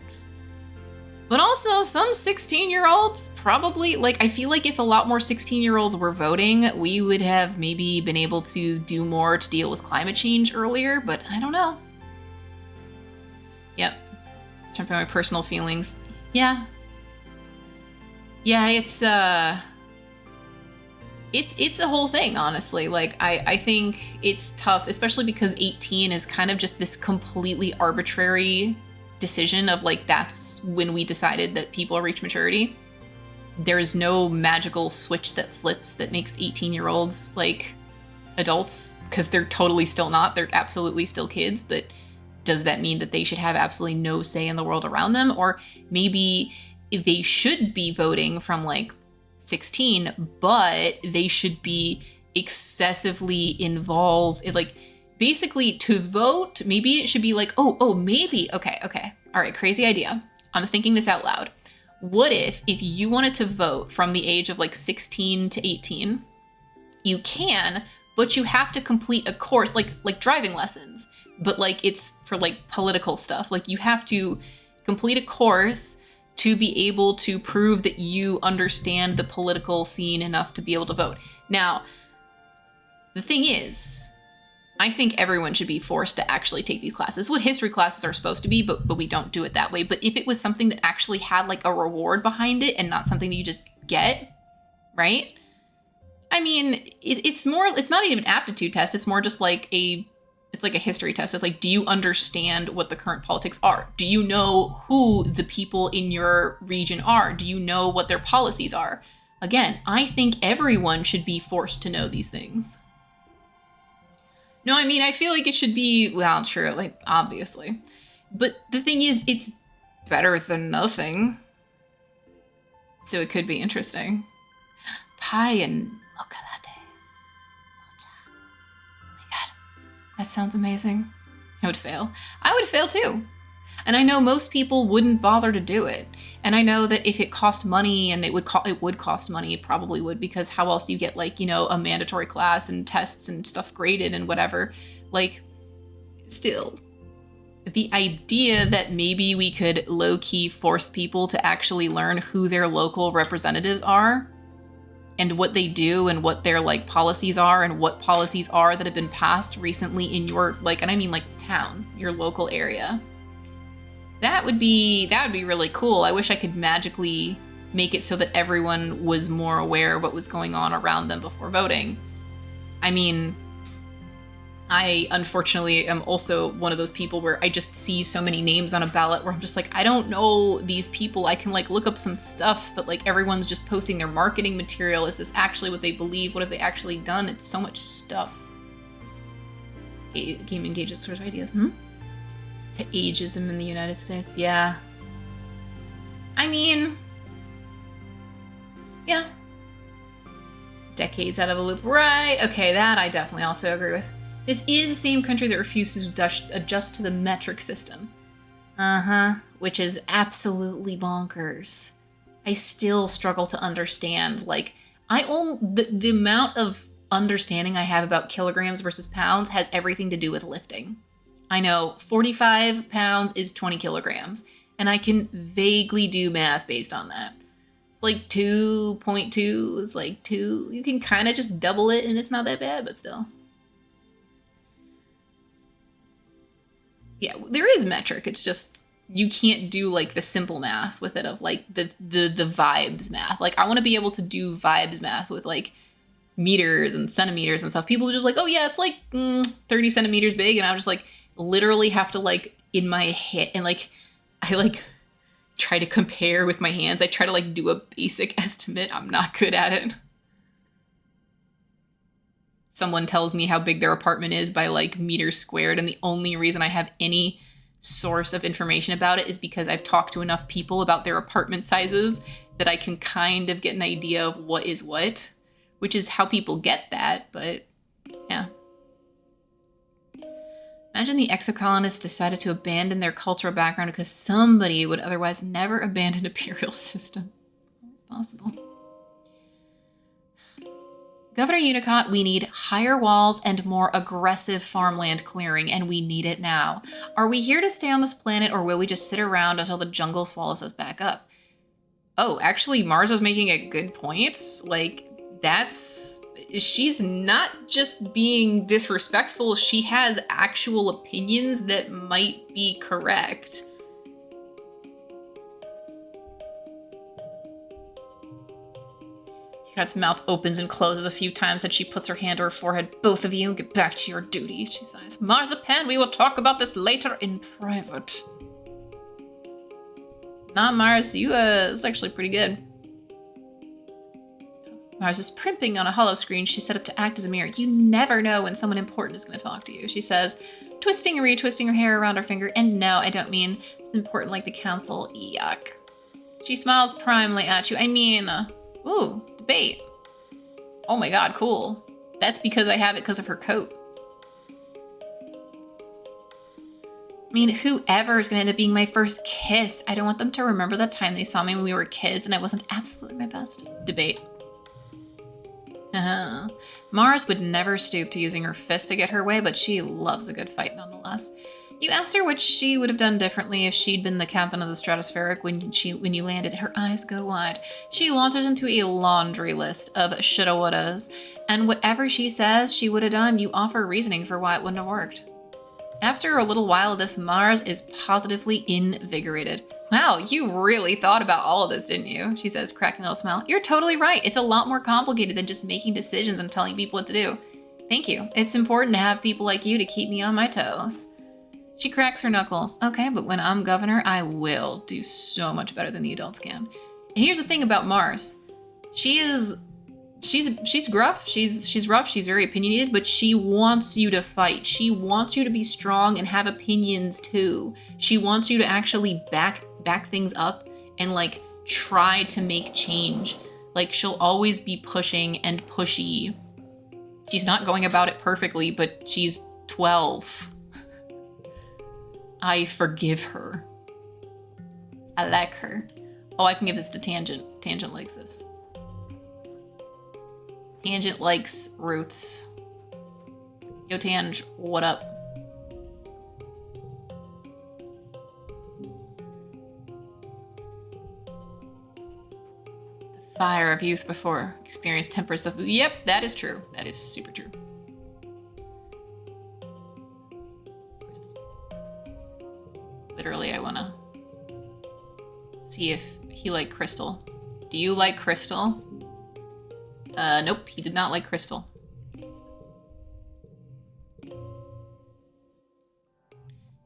also some 16-year-olds probably, I feel like if a lot more 16-year-olds were voting, we would have maybe been able to do more to deal with climate change earlier, but I don't know. Yep. Jumping on my personal feelings. Yeah. Yeah, it's a whole thing, honestly. I think it's tough, especially because 18 is kind of just this completely arbitrary decision of that's when we decided that people reach maturity. there's no magical switch that flips that makes 18-year-olds like adults, because they're totally still not. They're absolutely still kids, but does that mean that they should have absolutely no say in the world around them? Or maybe they should be voting from like 16, but they should be excessively involved. Like basically to vote, maybe it should be like, maybe, okay. All right, crazy idea. I'm thinking this out loud. What if you wanted to vote from the age of like 16 to 18, you can, but you have to complete a course, like driving lessons, but like it's for like political stuff. Like you have to complete a course to be able to prove that you understand the political scene enough to be able to vote. Now, the thing is, I think everyone should be forced to actually take these classes. What history classes are supposed to be, but we don't do it that way. But if it was something that actually had like a reward behind it and not something that you just get, right? I mean, it's not even an aptitude test. It's more just like it's like a history test. It's like, do you understand what the current politics are? Do you know who the people in your region are? Do you know what their policies are? Again, I think everyone should be forced to know these things. No, I mean, I feel like it should be, well, sure, like, obviously. But the thing is, it's better than nothing. So it could be interesting. Pie and mocha latte. Oh my god. That sounds amazing. I would fail. I would fail too. And I know most people wouldn't bother to do it. And I know that if it cost money, and it would cost money, it probably would, because how else do you get like, a mandatory class and tests and stuff graded and whatever? Like, still, the idea that maybe we could low-key force people to actually learn who their local representatives are and what they do and what their like policies are and what policies are that have been passed recently in your like, and I mean like town, your local area. That would be really cool. I wish I could magically make it so that everyone was more aware of what was going on around them before voting. I mean, I unfortunately am also one of those people where I just see so many names on a ballot where I'm just like, I don't know these people. I can like look up some stuff, but like everyone's just posting their marketing material. Is this actually what they believe? What have they actually done? It's so much stuff. Game engages sort of ideas. Ageism in the United States, yeah. I mean, yeah. Decades out of the loop, right? Okay, that I definitely also agree with. This is the same country that refuses to adjust to the metric system. Which is absolutely bonkers. I still struggle to understand, like, the amount of understanding I have about kilograms versus pounds has everything to do with lifting. I know 45 pounds is 20 kilograms, and I can vaguely do math based on that. It's like 2.2, it's like 2. You can kind of just double it, and it's not that bad, but still. Yeah, there is metric. It's just, you can't do like the simple math with it of like the vibes math. Like I want to be able to do vibes math with like meters and centimeters and stuff. People are just like, oh yeah, it's like 30 centimeters big. And I'm just like, literally have to like in my head, and like I like try to compare with my hands. I try to like do a basic estimate. I'm not good at it. Someone tells me how big their apartment is by like meters squared, and the only reason I have any source of information about it is because I've talked to enough people about their apartment sizes that I can kind of get an idea of what is what, which is how people get that, but yeah. Imagine the exocolonists decided to abandon their cultural background because somebody would otherwise never abandon imperial system. It's possible. Governor Unicott, we need higher walls and more aggressive farmland clearing, and we need it now. Are we here to stay on this planet, or will we just sit around until the jungle swallows us back up? Oh, actually, Mars is making a good point. Like, she's not just being disrespectful, she has actual opinions that might be correct. Cat's mouth opens and closes a few times and she puts her hand to her forehead. Both of you, get back to your duties, she sighs. Marzipan, we will talk about this later in private. Nah, Mars, it's actually pretty good. Mars is primping on a hollow screen she set up to act as a mirror. You never know when someone important is going to talk to you, she says, twisting and retwisting her hair around her finger. And no, I don't mean it's important like the council. Yuck. She smiles primly at you. I mean, ooh, debate. Oh my god, cool. That's because I have it because of her coat. I mean, whoever is going to end up being my first kiss. I don't want them to remember the time they saw me when we were kids and I wasn't absolutely my best. Debate. Mars would never stoop to using her fist to get her way, but she loves a good fight nonetheless. You asked her what she would have done differently if she'd been the captain of the Stratospheric when you landed. Her eyes go wide. She launches into a laundry list of shoulda wouldas, and whatever she says she would have done, you offer reasoning for why it wouldn't have worked. After a little while of this, Mars is positively invigorated. Wow, you really thought about all of this, didn't you? She says, cracking a little smile. You're totally right. It's a lot more complicated than just making decisions and telling people what to do. Thank you. It's important to have people like you to keep me on my toes. She cracks her knuckles. Okay, but when I'm governor, I will do so much better than the adults can. And here's the thing about Mars. She's gruff, she's rough, she's very opinionated, but she wants you to fight. She wants you to be strong and have opinions too. She wants you to actually back things up and like try to make change. Like she'll always be pushing and pushy. She's not going about it perfectly, but she's 12. I forgive her. I like her. Oh, I can give this to Tangent. Tangent likes this. Tangent likes roots. Yo, Tang, what up? The fire of youth before experience tempers the... Yep, that is true. That is super true. Literally, I want to see if he liked Crystal. Do you like Crystal? Nope, he did not like Crystal.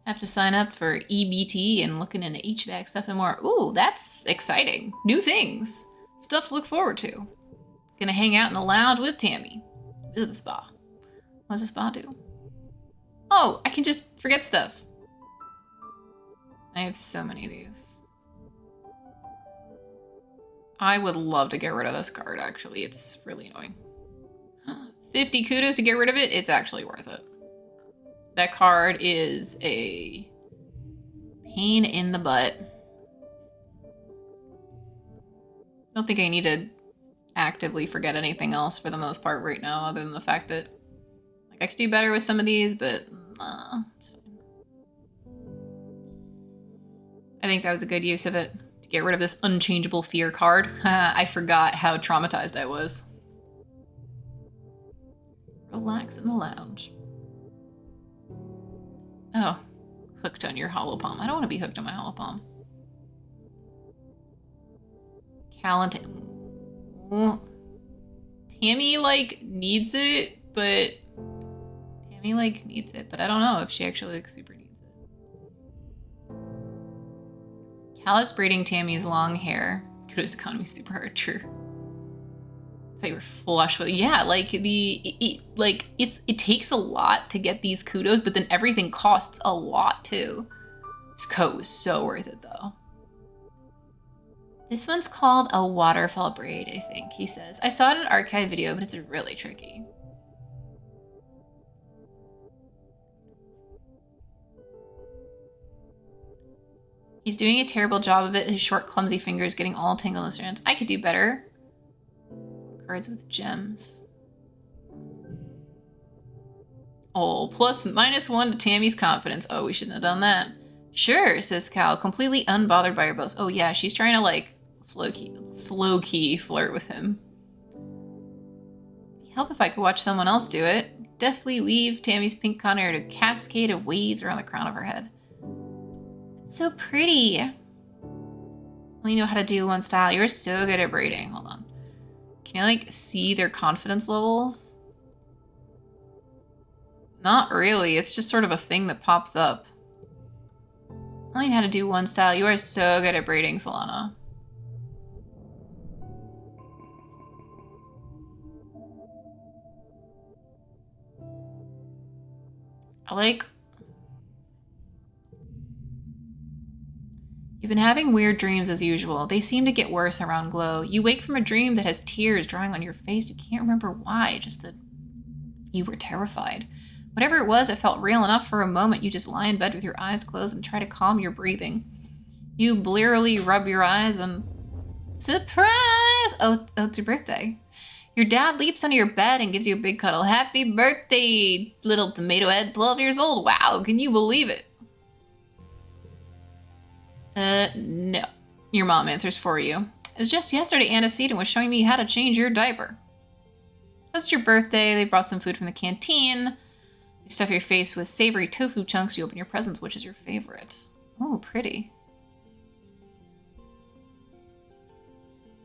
Have to sign up for EBT and looking into HVAC stuff and more. Ooh, that's exciting. New things. Stuff to look forward to. Gonna hang out in the lounge with Tammy. Visit the spa. What does the spa do? Oh, I can just forget stuff. I have so many of these. I would love to get rid of this card, actually. It's really annoying. 50 kudos to get rid of it. It's actually worth it. That card is a pain in the butt. I don't think I need to actively forget anything else for the most part right now, other than the fact that like I could do better with some of these, but it's fine. I think that was a good use of it. Get rid of this unchangeable fear card. I forgot how traumatized I was. Relax in the lounge. Oh, hooked on your hollow palm. I don't want to be hooked on my hollow palm. Tammy like needs it, but I don't know if she actually like super needs it. Callus braiding Tammy's long hair. Kudos economy super hard, true. I thought you were flush with it. Yeah, like it takes a lot to get these kudos, but then everything costs a lot too. This coat was so worth it though. This one's called a waterfall braid, I think, he says. I saw it in an archive video, but it's really tricky. He's doing a terrible job of it. His short, clumsy fingers getting all tangled in the strands. I could do better. Cards with gems. Oh, plus -1 to Tammy's confidence. Oh, we shouldn't have done that. Sure, says Cal, completely unbothered by her boast. Oh yeah, she's trying to like slow key flirt with him. It'd help if I could watch someone else do it. Deftly weave Tammy's pink contour to a cascade of waves around the crown of her head. It's so pretty. Only know how to do one style. You're so good at braiding. Hold on. Can you like see their confidence levels? Not really. It's just sort of a thing that pops up. Only know how to do one style. You are so good at braiding, Solana. I like... You've been having weird dreams as usual. They seem to get worse around Glow. You wake from a dream that has tears drying on your face. You can't remember why, just that you were terrified. Whatever it was, it felt real enough for a moment. You just lie in bed with your eyes closed and try to calm your breathing. You blearily rub your eyes and... Surprise! Oh, it's your birthday. Your dad leaps under your bed and gives you a big cuddle. Happy birthday, little tomato head, 12 years old. Wow, can you believe it? No. Your mom answers for you. It was just yesterday Antecedent was showing me how to change your diaper. It's your birthday. They brought some food from the canteen. You stuff your face with savory tofu chunks. You open your presents. Which is your favorite? Oh, pretty.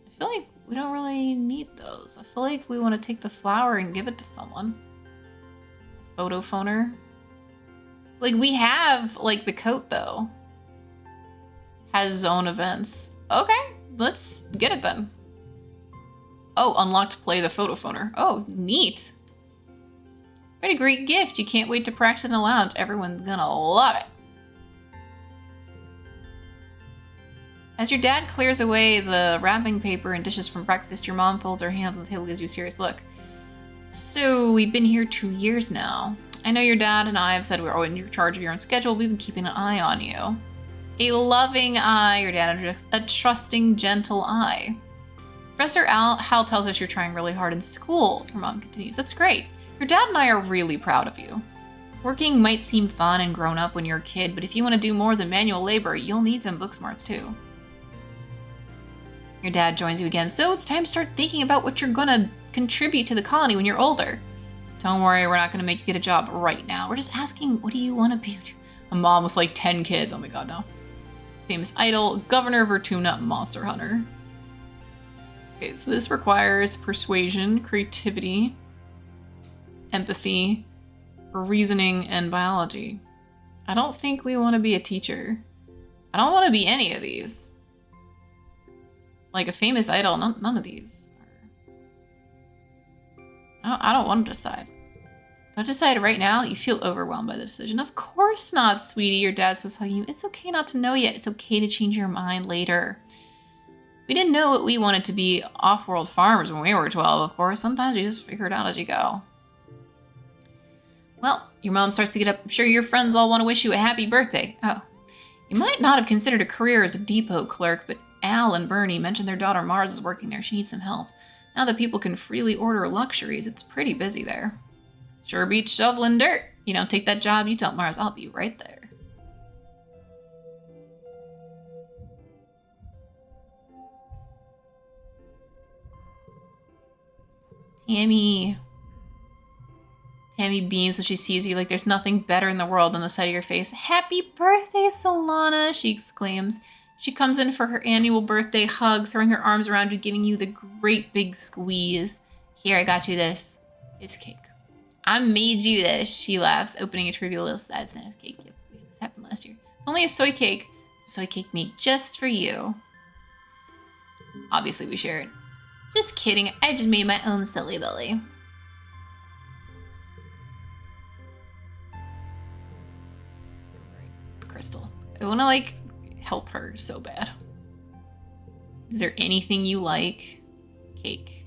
I feel like we don't really need those. I feel like we want to take the flower and give it to someone. Photo phoner. Like, we have, like, the coat, though. Has zone events. Okay, let's get it then. Oh, unlocked play the photo phoner. Oh, neat. What a great gift. You can't wait to practice in a lounge. Everyone's gonna love it. As your dad clears away the wrapping paper and dishes from breakfast, your mom folds her hands on the table and gives you a serious look. So, we've been here 2 years now. I know your dad and I have said we're in charge of your own schedule. We've been keeping an eye on you. A loving eye, your dad interjects. A trusting, gentle eye. Professor Hal tells us you're trying really hard in school, your mom continues. That's great. Your dad and I are really proud of you. Working might seem fun and grown up when you're a kid, but if you want to do more than manual labor, you'll need some book smarts too. Your dad joins you again. So it's time to start thinking about what you're gonna contribute to the colony when you're older. Don't worry, we're not gonna make you get a job right now. We're just asking, what do you want to be? A mom with like 10 kids. Oh my god, no. Famous idol, Governor Vertuna, Monster Hunter. Okay, so this requires persuasion, creativity, empathy, reasoning, and biology. I don't think we want to be a teacher. I don't want to be any of these. Like a famous idol, none of these are... I don't want to decide. Don't decide right now. You feel overwhelmed by the decision. Of course not, sweetie. Your dad says, hugging you. It's okay not to know yet. It's okay to change your mind later. We didn't know what we wanted to be off-world farmers when we were 12, of course. Sometimes you just figure it out as you go. Well, your mom starts to get up. I'm sure your friends all want to wish you a happy birthday. Oh, you might not have considered a career as a depot clerk, but Al and Bernie mentioned their daughter Mars is working there. She needs some help. Now that people can freely order luxuries, it's pretty busy there. Sure beats shoveling dirt. You don't take that job, you tell Mars, I'll be right there. Tammy beams when she sees you like there's nothing better in the world than the sight of your face. Happy birthday, Solana, she exclaims. She comes in for her annual birthday hug, throwing her arms around you, giving you the great big squeeze. Here, I got you this. It's cake. I made you this, she laughs, opening a trivial little sad snack cake. Yep, this happened last year. It's only a soy cake. Soy cake made just for you. Obviously, we share it. Just kidding, I just made my own silly belly. Crystal. I want to, like, help her so bad. Is there anything you like? Cake.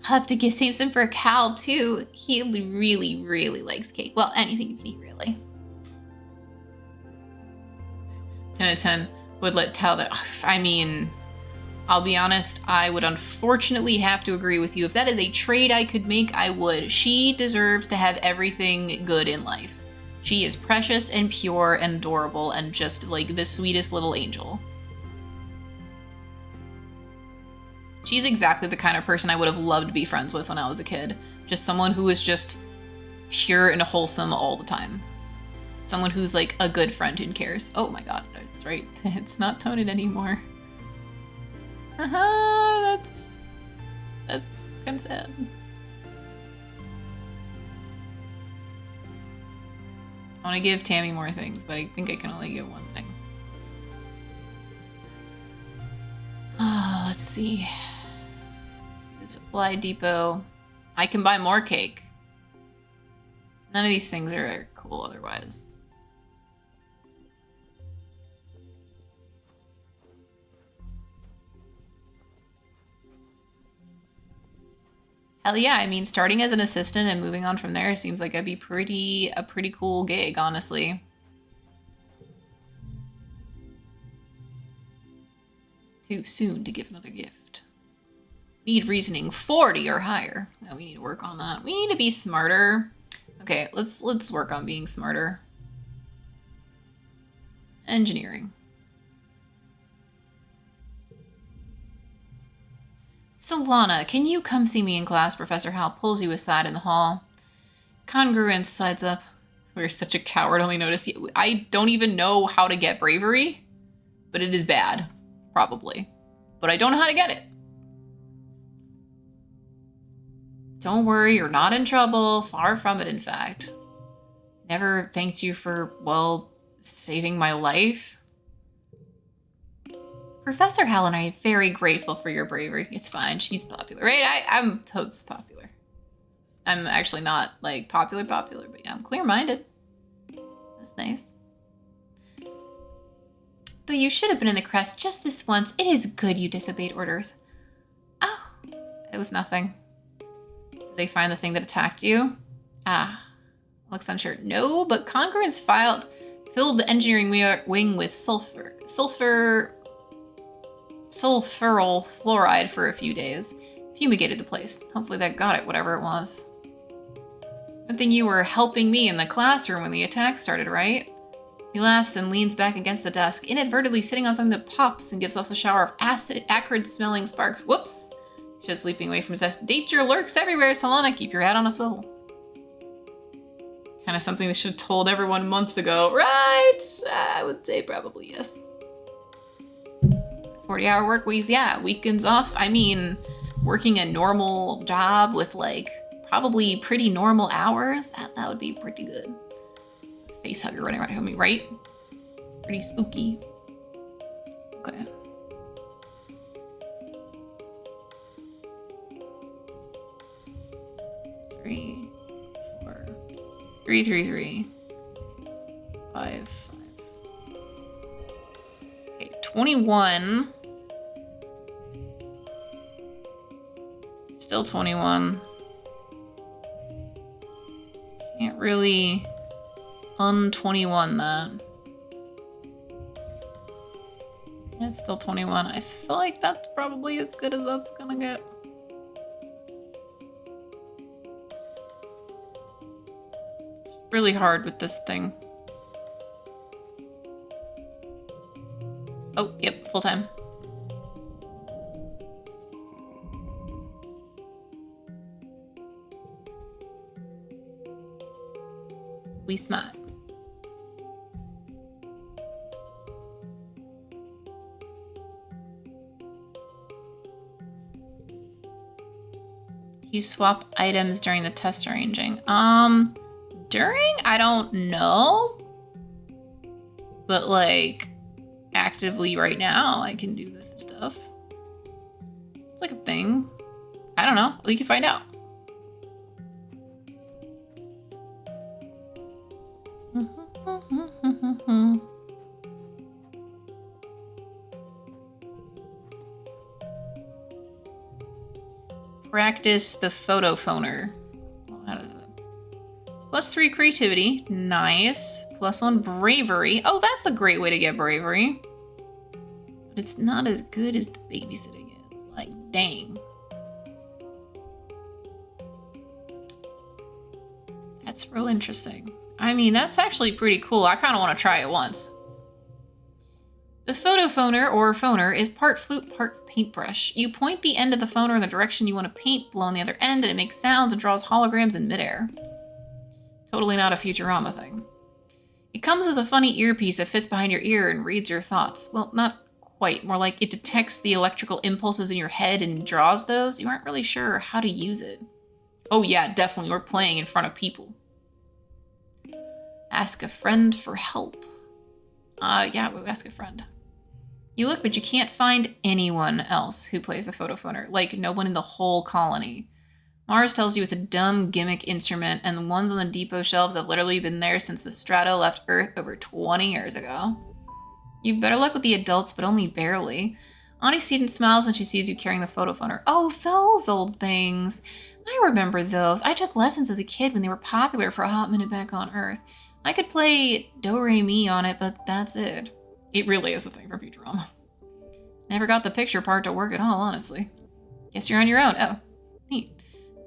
I'll have to get save some for Cal, too. He really, really likes cake. Well, anything you can eat, really. 10 out of 10 would let Tal that... I mean, I'll be honest, I would unfortunately have to agree with you. If that is a trade I could make, I would. She deserves to have everything good in life. She is precious and pure and adorable and just, like, the sweetest little angel. She's exactly the kind of person I would have loved to be friends with when I was a kid. Just someone who is just pure and wholesome all the time. Someone who's like a good friend who cares. Oh my god, that's right. It's not toned anymore. Haha, that's kind of sad. I want to give Tammy more things, but I think I can only give one thing. Let's see. Supply depot. I can buy more cake. None of these things are cool otherwise. Hell yeah, I mean, starting as an assistant and moving on from there seems like it'd be a pretty cool gig, honestly. Too soon to give another gift. Need reasoning 40 or higher. No, we need to work on that. We need to be smarter. Okay, let's work on being smarter. Engineering. Solana, can you come see me in class? Professor Hal pulls you aside in the hall. Congruence sides up. We're such a coward, only notice. I don't even know how to get bravery, but it is bad, probably. But I don't know how to get it. Don't worry, you're not in trouble. Far from it, in fact. Never thanked you for, well, saving my life. Professor Hal and I are very grateful for your bravery. It's fine. She's popular, right? I'm totes popular. I'm actually not, like, popular, but yeah, I'm clear-minded. That's nice. Though you should have been in the crest just this once, it is good you disobeyed orders. Oh, it was nothing. Did they find the thing that attacked you? Ah, looks unsure. No, but Congruence filled the engineering wing with sulfuryl fluoride for a few days. Fumigated the place. Hopefully that got it, whatever it was. Good thing you were helping me in the classroom when the attack started, right? He laughs and leans back against the desk, inadvertently sitting on something that pops and gives off a shower of acrid-smelling sparks. Whoops! He's just leaping away from his desk. Danger lurks everywhere, Solana. Keep your head on a swivel. Kind of something they should have told everyone months ago. Right! I would say probably yes. 40-hour work weeks, yeah. Weekends off. I mean, working a normal job with, like, probably pretty normal hours. That would be pretty good. Face hugger running around me, right? Pretty spooky. Okay. Three, 4, 3, 3, 3, 5, 5. Okay, 21. Still 21. Can't really un-21 that. Yeah, it's still 21. I feel like that's probably as good as that's gonna get. It's really hard with this thing. Oh, yep, full time. We smart. You swap items during the test arranging. During? I don't know. But like actively right now, I can do this stuff. It's like a thing. I don't know. We can find out. Practice the photo phoner. Well, how does that? +3 creativity. Nice. +1 bravery. Oh, that's a great way to get bravery. But it's not as good as the babysitting is. Like, dang. That's real interesting. I mean, that's actually pretty cool. I kind of want to try it once. The photo phoner, or phoner, is part flute, part paintbrush. You point the end of the phoner in the direction you want to paint, blow on the other end, and it makes sounds and draws holograms in midair. Totally not a Futurama thing. It comes with a funny earpiece that fits behind your ear and reads your thoughts. Well, not quite. More like it detects the electrical impulses in your head and draws those. You aren't really sure how to use it. Oh yeah, definitely. We're playing in front of people. Ask a friend for help. Yeah, we'll ask a friend. You look, but you can't find anyone else who plays a photo phoner. Like, no one in the whole colony. Mars tells you it's a dumb gimmick instrument, and the ones on the depot shelves have literally been there since the Strato left Earth over 20 years ago. You've better luck with the adults, but only barely. Antecedent smiles when she sees you carrying the photo phoner. Oh, those old things. I remember those. I took lessons as a kid when they were popular for a hot minute back on Earth. I could play Do-Re-Mi on it, but that's it. It really is the thing from Futurama. Never got the picture part to work at all, honestly. Guess you're on your own. Oh, neat.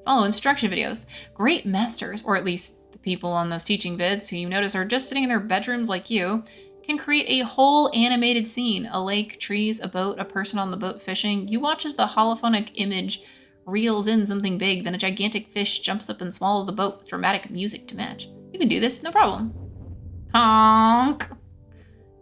Follow instruction videos. Great masters, or at least the people on those teaching vids who you notice are just sitting in their bedrooms like you, can create a whole animated scene. A lake, trees, a boat, a person on the boat fishing. You watch as the holophonic image reels in something big, then a gigantic fish jumps up and swallows the boat with dramatic music to match. You can do this, no problem. Honk!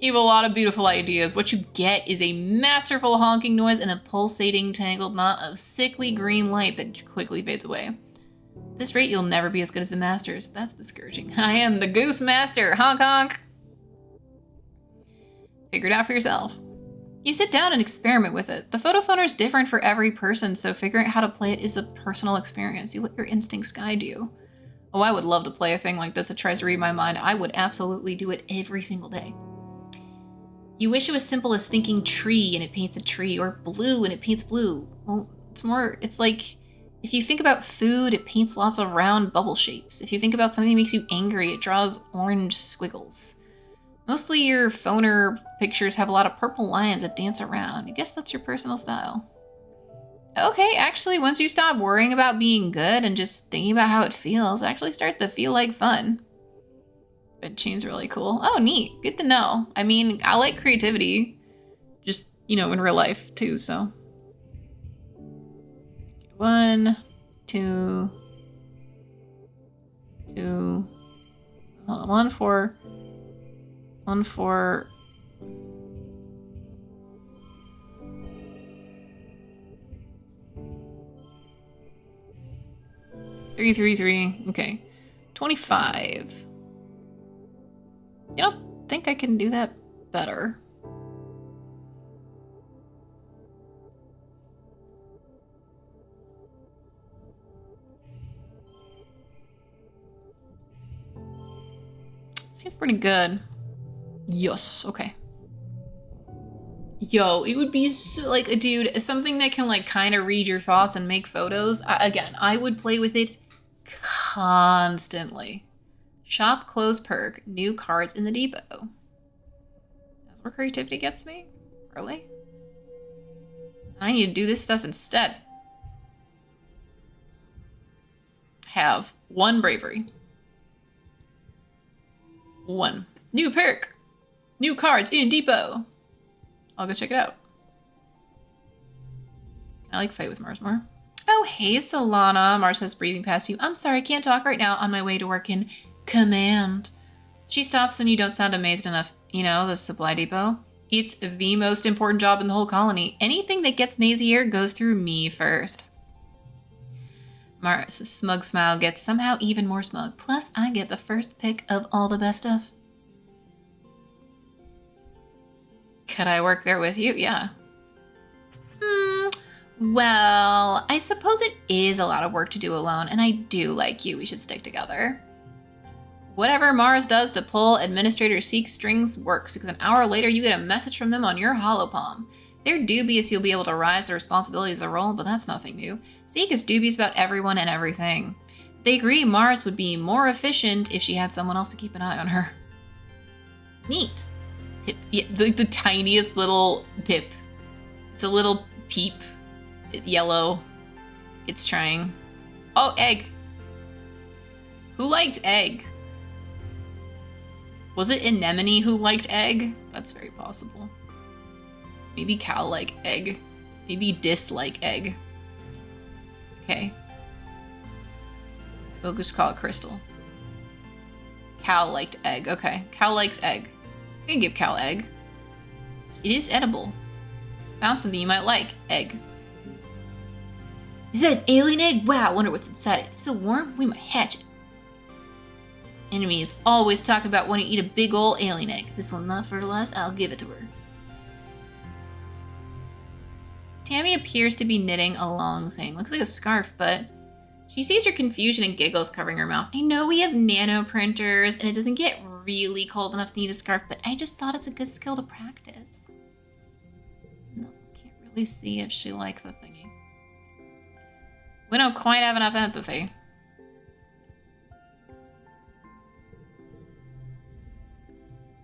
You have a lot of beautiful ideas. What you get is a masterful honking noise and a pulsating tangled knot of sickly green light that quickly fades away. At this rate, you'll never be as good as the masters. That's discouraging. I am the Goose Master. Honk honk! Figure it out for yourself. You sit down and experiment with it. The photo phoner is different for every person, so figuring out how to play it is a personal experience. You let your instincts guide you. Oh, I would love to play a thing like this that tries to read my mind. I would absolutely do it every single day. You wish it was simple as thinking tree and it paints a tree, or blue and it paints blue. Well, it's like, if you think about food, it paints lots of round bubble shapes. If you think about something that makes you angry, it draws orange squiggles. Mostly your phoner pictures have a lot of purple lines that dance around. I guess that's your personal style. Okay, actually, once you stop worrying about being good and just thinking about how it feels, it actually starts to feel like fun. Bed chain's really cool. Oh, neat. Good to know. I mean, I like creativity. Just, in real life, too, so. 1, 2, 2. Hold on, 1, 4. 1, 4. Three, 3, 3. Okay. 25. I don't think I can do that better. Seems pretty good. Yes, okay. Yo, it would be so, dude, something that can, kind of read your thoughts and make photos. I would play with it constantly. Shop, close, perk, new cards in the depot. That's where creativity gets me? Really? I need to do this stuff instead. Have 1 bravery. 1. New perk. New cards in depot. I'll go check it out. I fight with Mars more. Oh, hey, Solana. Mars says, breathing past you. I'm sorry, I can't talk right now. On my way to work in command. She stops when you don't sound amazed enough. The supply depot. It's the most important job in the whole colony. Anything that gets Maisie here goes through me first. Mars' smug smile gets somehow even more smug. Plus, I get the first pick of all the best stuff. Could I work there with you? Yeah. Well, I suppose it is a lot of work to do alone, and I do like you. We should stick together. Whatever Mars does to pull Administrator Seek's strings works, because an hour later you get a message from them on your holopalm. They're dubious you'll be able to rise to the responsibilities of the role, but that's nothing new. Seek is dubious about everyone and everything. They agree Mars would be more efficient if she had someone else to keep an eye on her. Neat. Pip, yeah, the tiniest little pip. It's a little peep. Yellow. It's trying. Oh, egg. Who liked egg? Was it Anemone who liked egg? That's very possible. Maybe Cal like egg. Maybe dislike egg. Okay. We'll just call it Crystal. Cal liked egg. Okay. Cal likes egg. I can give Cal egg. It is edible. Found something you might like. Egg. Is that an alien egg? Wow, I wonder what's inside it. It's so warm, we might hatch it. Enemy is always talking about wanting to eat a big ol' alien egg. This one's not fertilized, I'll give it to her. Tammy appears to be knitting a long thing. Looks like a scarf, but She sees your confusion and giggles, covering her mouth. I know we have nano printers, and it doesn't get really cold enough to need a scarf, but I just thought it's a good skill to practice. No, can't really see if she likes the thingy. We don't quite have enough empathy.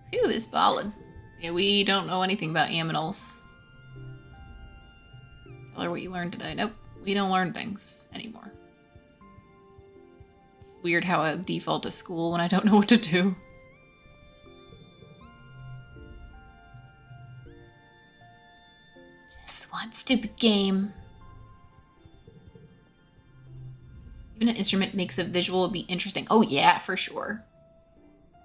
Phew, this ballad. Yeah, we don't know anything about aminals. Tell her what you learned today. Nope, we don't learn things anymore. It's weird how I default to school when I don't know what to do. Just one stupid game. Even an instrument makes a visual be interesting. Oh yeah, for sure.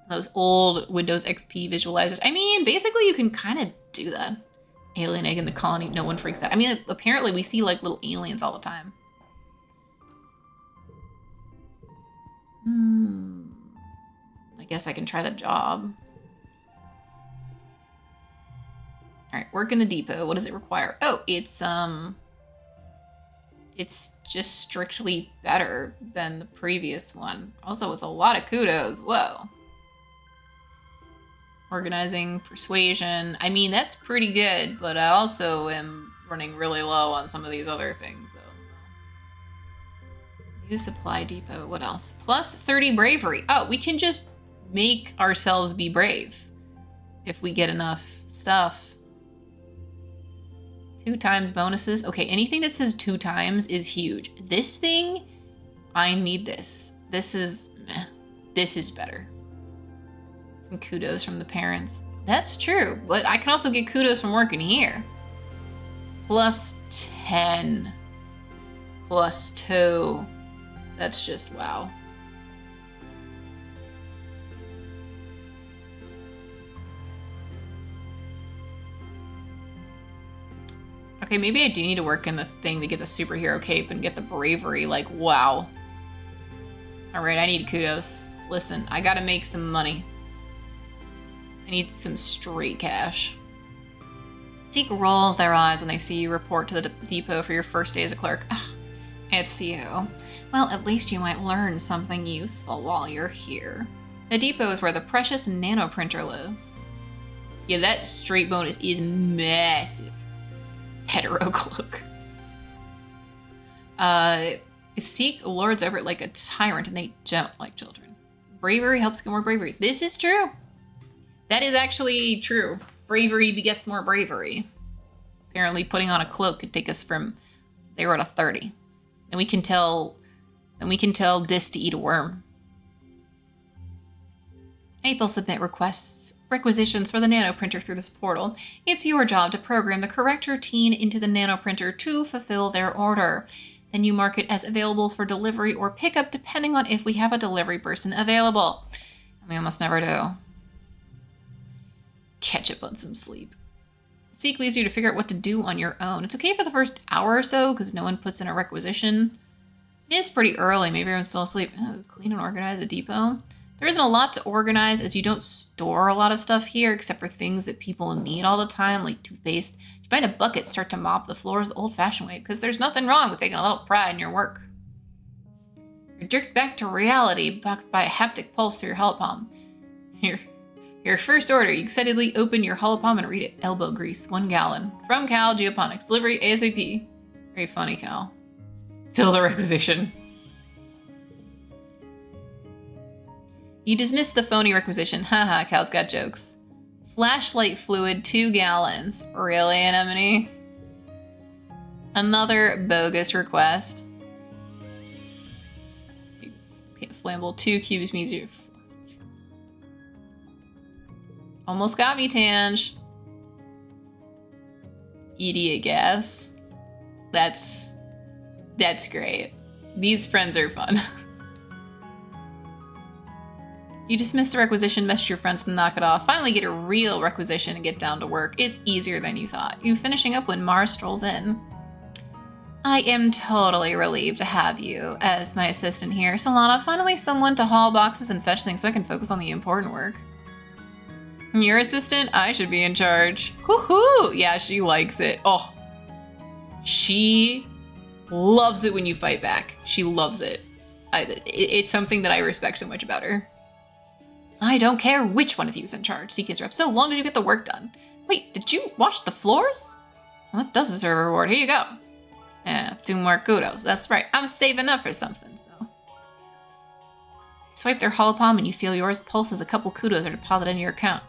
Those old Windows XP visualizers. I mean, basically you can kind of do that. Alien egg in the colony, no one freaks out. I mean, apparently we see like little aliens all the time. I guess I can try the job. All right, work in the depot. What does it require? Oh, it's just strictly better than the previous one. Also, it's a lot of kudos. Whoa. Organizing, persuasion. I mean, that's pretty good, but I also am running really low on some of these other things, though. So. Use supply depot. What else? Plus 30 bravery. Oh, we can just make ourselves be brave if we get enough stuff. 2 times bonuses. Okay, anything that says 2 times is huge. This thing, I need this. This is meh. This is better. Some kudos from the parents. That's true, but I can also get kudos from working here. Plus 10. Plus 2. That's just wow. Okay, maybe I do need to work in the thing to get the superhero cape and get the bravery. Like, wow. All right, I need kudos. Listen, I gotta make some money. I need some straight cash. Zeke rolls their eyes when they see you report to the depot for your first day as a clerk. Ugh, it's you. Well, at least you might learn something useful while you're here. The depot is where the precious nano printer lives. Yeah, that straight bonus is massive. Hetero cloak. Zeke lords over it like a tyrant, and they don't like children. Bravery helps get more bravery. This is true. That is actually true. Bravery begets more bravery. Apparently putting on a cloak could take us from 0 to 30. And we can tell Dis to eat a worm. April submit requisitions for the nanoprinter through this portal. It's your job to program the correct routine into the nanoprinter to fulfill their order. Then you mark it as available for delivery or pickup depending on if we have a delivery person available. And we almost never do. Catch up on some sleep. Seek leaves you to figure out what to do on your own. It's okay for the first hour or so because no one puts in a requisition. It is pretty early. Maybe everyone's still asleep. Oh, clean and organize a depot. There isn't a lot to organize as you don't store a lot of stuff here except for things that people need all the time, like toothpaste. You find a bucket, start to mop the floors the old-fashioned way because there's nothing wrong with taking a little pride in your work. You're jerked back to reality, backed by a haptic pulse through your holopalm. Your first order, you excitedly open your holopalm and read it. Elbow grease, 1 gallon. From Cal Geoponics. Delivery ASAP. Very funny, Cal. Fill the requisition. You dismiss the phony requisition. Haha, Cal's got jokes. Flashlight fluid, 2 gallons. Really, Anemone? Another bogus request. Flammable 2 cubes means you... Almost got me, Tange. Idiot gas. That's great. These friends are fun. You dismiss the requisition, message your friends to knock it off, finally get a real requisition and get down to work. It's easier than you thought. You finishing up when Mars strolls in. I am totally relieved to have you as my assistant here. Solana, finally someone to haul boxes and fetch things so I can focus on the important work. Your assistant? I should be in charge. Woohoo! Yeah, she likes it. Oh. She loves it when you fight back. She loves it. It's something that I respect so much about her. I don't care which one of you is in charge, Seek interrupts, so long as you get the work done. Wait, did you wash the floors? Well, that does deserve a reward. Here you go. Yeah, 2 more kudos. That's right. I'm saving up for something, so. Swipe their hollow palm and you feel yours pulse as a couple kudos are deposited in your account.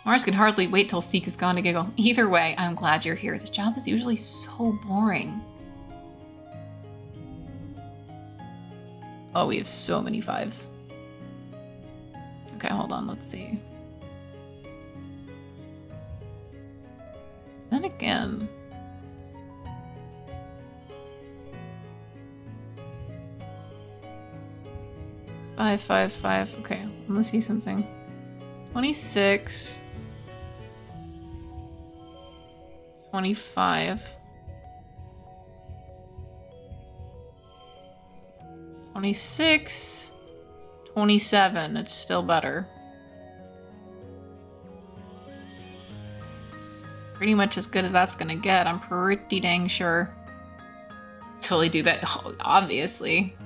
Mars can hardly wait till Seek is gone to giggle. Either way, I'm glad you're here. This job is usually so boring. Oh, we have so many 5s. Okay, hold on. Let's see. Then again... 5, 5, 5. Okay, let's see something. 26. 25. 26. 27. It's still better. It's pretty much as good as that's gonna get. I'm pretty dang sure. Totally do that, obviously.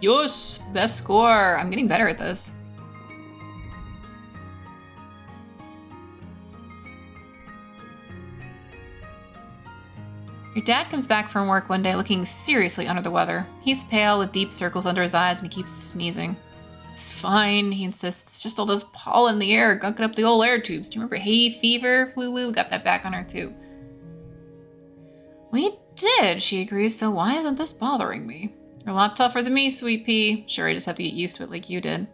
Yes! Best score! I'm getting better at this. Your dad comes back from work one day looking seriously under the weather. He's pale with deep circles under his eyes and he keeps sneezing. It's fine, he insists. It's just all this pollen in the air gunking up the old air tubes. Do you remember hay fever? Flu? We got that back on her too. We did, she agrees, so why isn't this bothering me? You're a lot tougher than me, sweet pea. Sure, I just have to get used to it like you did.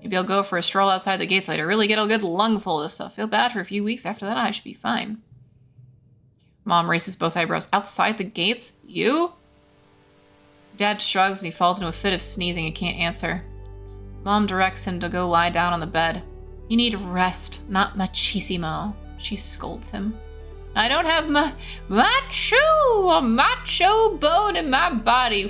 Maybe I'll go for a stroll outside the gates later. Really get a good lungful of this stuff. Feel bad for a few weeks. After that, I should be fine. Mom raises both eyebrows. Outside the gates? You? Dad shrugs and he falls into a fit of sneezing and can't answer. Mom directs him to go lie down on the bed. You need rest, not machismo. She scolds him. I don't have my macho bone in my body.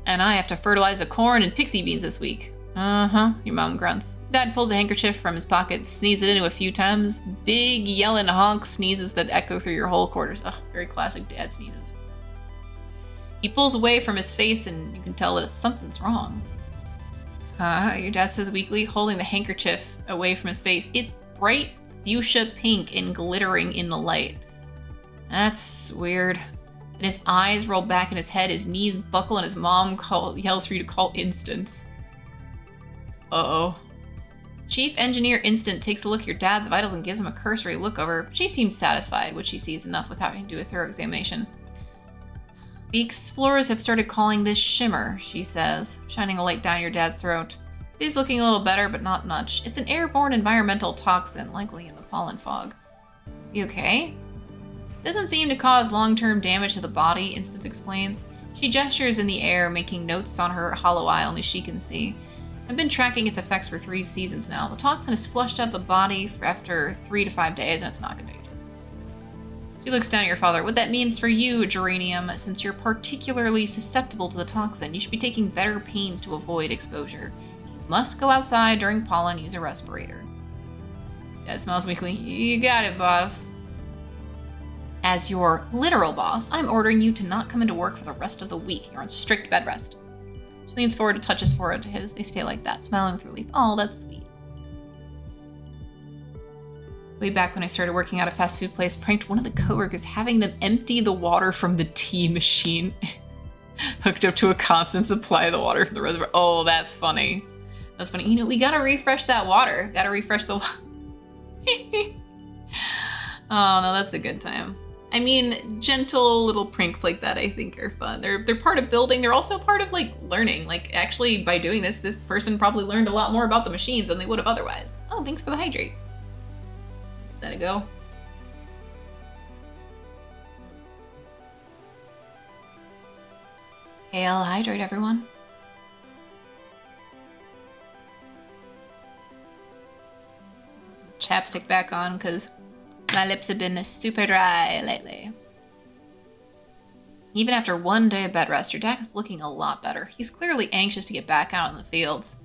And I have to fertilize the corn and pixie beans this week. Uh-huh, your mom grunts. Dad pulls a handkerchief from his pocket, sneezes it into a few times. Big, yelling honk sneezes that echo through your whole quarters. Ugh, very classic dad sneezes. He pulls away from his face and you can tell that something's wrong. Your dad says weakly, holding the handkerchief away from his face. It's bright fuchsia pink and glittering in the light. That's weird. And his eyes roll back in his head, his knees buckle, and his mom yells for you to call Instance. Uh-oh. Chief Engineer Instant takes a look at your dad's vitals and gives him a cursory look over, but she seems satisfied, which she sees enough without having to do a thorough examination. The explorers have started calling this shimmer, she says, shining a light down your dad's throat. He's looking a little better, but not much. It's an airborne environmental toxin, likely in the pollen fog. You okay? Doesn't seem to cause long-term damage to the body, Instance explains. She gestures in the air, making notes on her hollow eye only she can see. I've been tracking its effects for 3 seasons now. The toxin is flushed out the body after 3 to 5 days, and it's not contagious. She looks down at your father. What that means for you, Geranium, since you're particularly susceptible to the toxin, you should be taking better pains to avoid exposure. You must go outside during pollen, use a respirator. Dad smiles weakly. You got it, boss. As your literal boss, I'm ordering you to not come into work for the rest of the week. You're on strict bed rest. She leans forward to touch his forehead to his. They stay like that, smiling with relief. Oh, that's sweet. Way back when I started working at a fast food place, pranked one of the coworkers having them empty the water from the tea machine hooked up to a constant supply of the water from the reservoir. Oh, that's funny. That's funny. You know, we gotta refresh that water. Gotta refresh the water. Oh, no, that's a good time. I mean, gentle little pranks like that I think are fun. They're part of building. They're also part of, like, learning. Like, actually, by doing this, this person probably learned a lot more about the machines than they would have otherwise. Oh, thanks for the hydrate. Give that a go. Hail hydrate, everyone. Some chapstick back on, because my lips have been super dry lately. Even after 1 day of bed rest, your dad is looking a lot better. He's clearly anxious to get back out in the fields.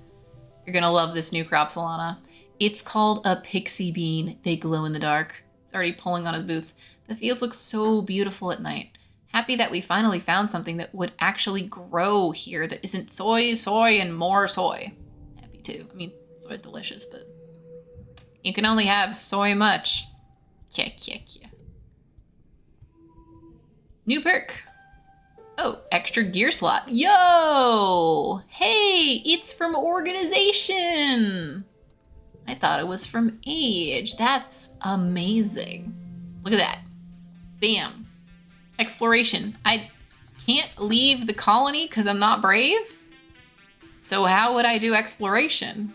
You're gonna love this new crop, Solana. It's called a pixie bean. They glow in the dark. He's already pulling on his boots. The fields look so beautiful at night. Happy that we finally found something that would actually grow here that isn't soy, and more soy. Happy too. I mean, soy's delicious, but you can only have soy much. Yeah. New perk. Oh, extra gear slot. Yo! Hey, it's from organization. I thought it was from age. That's amazing. Look at that. Bam. Exploration. I can't leave the colony because I'm not brave. So how would I do exploration?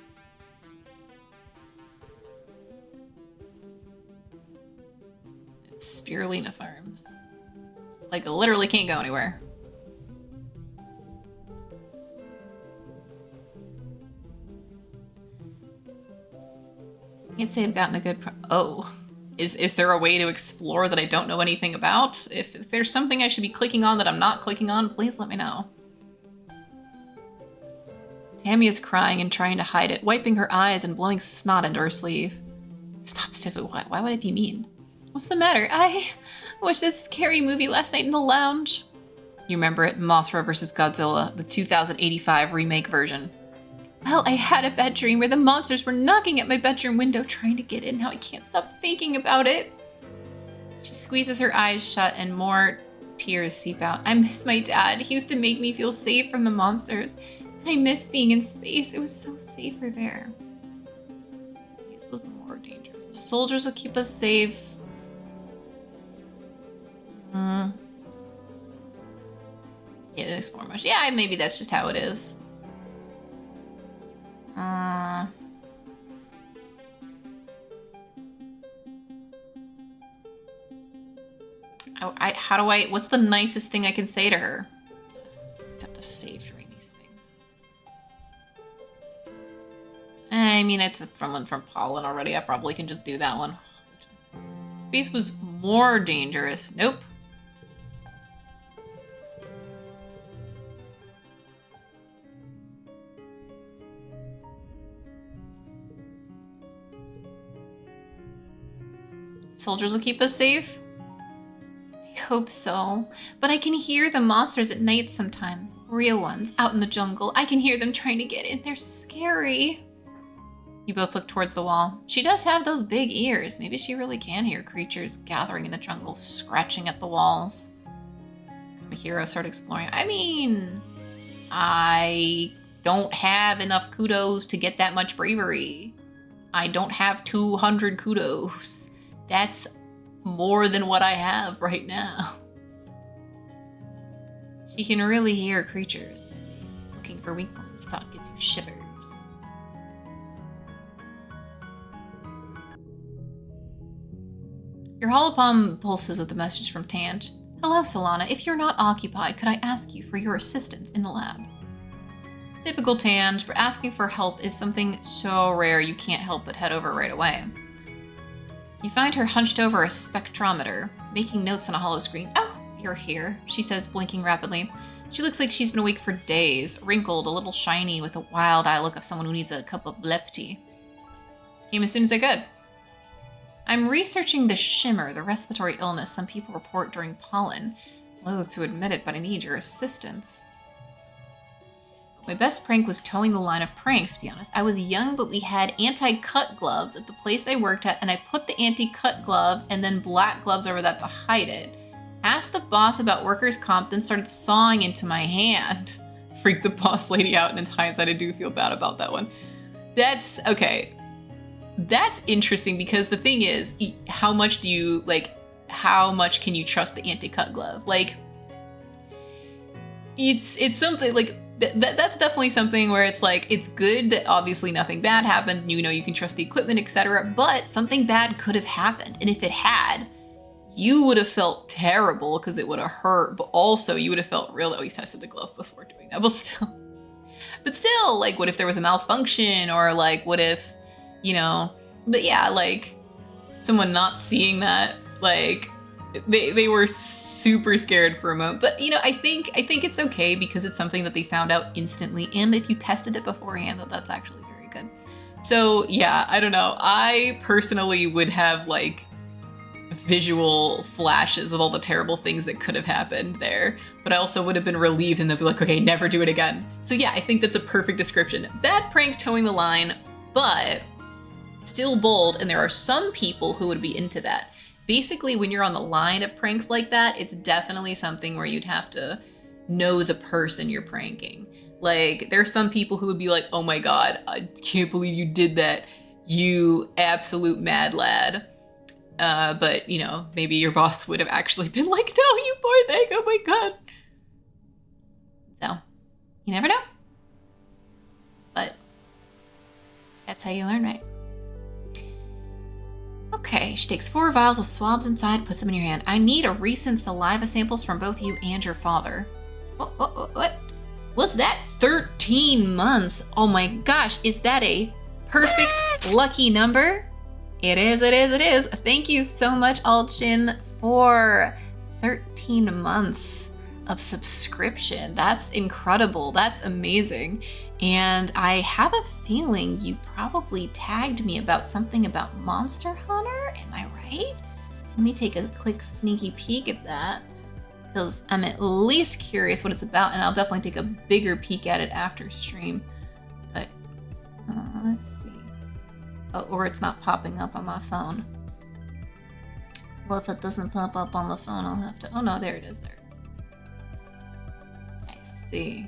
It's Spirulina Farms. Like, I literally can't go anywhere. I can't say I've gotten a good oh. Is there a way to explore that I don't know anything about? If there's something I should be clicking on that I'm not clicking on, please let me know. Tammy is crying and trying to hide it, wiping her eyes and blowing snot into her sleeve. Stop, Stiffy. Why would it be mean? What's the matter? I watched this scary movie last night in the lounge. You remember it? Mothra vs. Godzilla, the 2085 remake version. Well, I had a bad dream where the monsters were knocking at my bedroom window trying to get in. Now I can't stop thinking about it. She squeezes her eyes shut and more tears seep out. I miss my dad. He used to make me feel safe from the monsters. And I miss being in space. It was so safer there. Space was more dangerous. The soldiers will keep us safe. Yeah, explore much. Yeah, maybe that's just how it is. How do I, what's the nicest thing I can say to her? I just have to save during these things. I mean, it's from one from Pollen already. I probably can just do that one. Space was more dangerous. Nope. Soldiers will keep us safe? I hope so. But I can hear the monsters at night sometimes. Real ones, out in the jungle. I can hear them trying to get in. They're scary. You both look towards the wall. She does have those big ears. Maybe she really can hear creatures gathering in the jungle, scratching at the walls. The heroes start exploring. I mean, I don't have enough kudos to get that much bravery. I don't have 200 kudos. That's more than what I have right now. She can really hear creatures. Looking for weak points. Thought gives you shivers. Your holopalm pulses with a message from Tant. Hello, Solana. If you're not occupied, could I ask you for your assistance in the lab? Typical Tant, but asking for help is something so rare you can't help but head over right away. You find her hunched over a spectrometer, making notes on a hollow screen. Oh, you're here, she says, blinking rapidly. She looks like she's been awake for days, wrinkled, a little shiny, with a wild-eye look of someone who needs a cup of blep tea. Came as soon as I could. I'm researching the shimmer, the respiratory illness some people report during pollen. Loath to admit it, but I need your assistance. My best prank was towing the line of pranks, to be honest. I was young, but we had anti-cut gloves at the place I worked at, and I put the anti-cut glove and then black gloves over that to hide it. Asked the boss about workers' comp, then started sawing into my hand. Freaked the boss lady out, and in hindsight, I do feel bad about that one. That's, okay. That's interesting, because the thing is, how much can you trust the anti-cut glove? Like, it's something, like, that's definitely something where it's like, it's good that obviously nothing bad happened, you know, you can trust the equipment, etc., but something bad could have happened, and if it had, you would have felt terrible because it would have hurt, but also you would have felt real. Oh, you tested the glove before doing that, but still, like, what if there was a malfunction, or like, what if, you know, but yeah, like, someone not seeing that, like, they were super scared for a moment. But, you know, I think it's okay because it's something that they found out instantly, and if you tested it beforehand, that's actually very good. So yeah, I don't know. I personally would have like visual flashes of all the terrible things that could have happened there, but I also would have been relieved and they'll be like, okay, never do it again. So yeah, I think that's a perfect description. Bad prank, towing the line, but still bold, and there are some people who would be into that. Basically, when you're on the line of pranks like that, it's definitely something where you'd have to know the person you're pranking. Like, there's some people who would be like, oh my god, I can't believe you did that, you absolute mad lad. But, you know, maybe your boss would have actually been like, no, you poor thing, oh my god. So, you never know. But that's how you learn, right? Okay, she takes 4 vials with swabs inside, puts them in your hand. I need a recent saliva samples from both you and your father. What? What's that? 13 months. Oh my gosh, is that a perfect lucky number? It is. Thank you so much, Alchin, for 13 months of subscription. That's incredible. That's amazing. And I have a feeling you probably tagged me about something about Monster Hunter. Am I right? Let me take a quick sneaky peek at that, because I'm at least curious what it's about, and I'll definitely take a bigger peek at it after stream. But let's see. Oh, or it's not popping up on my phone. Well, if it doesn't pop up on the phone, I'll have to... Oh no, there it is. I see.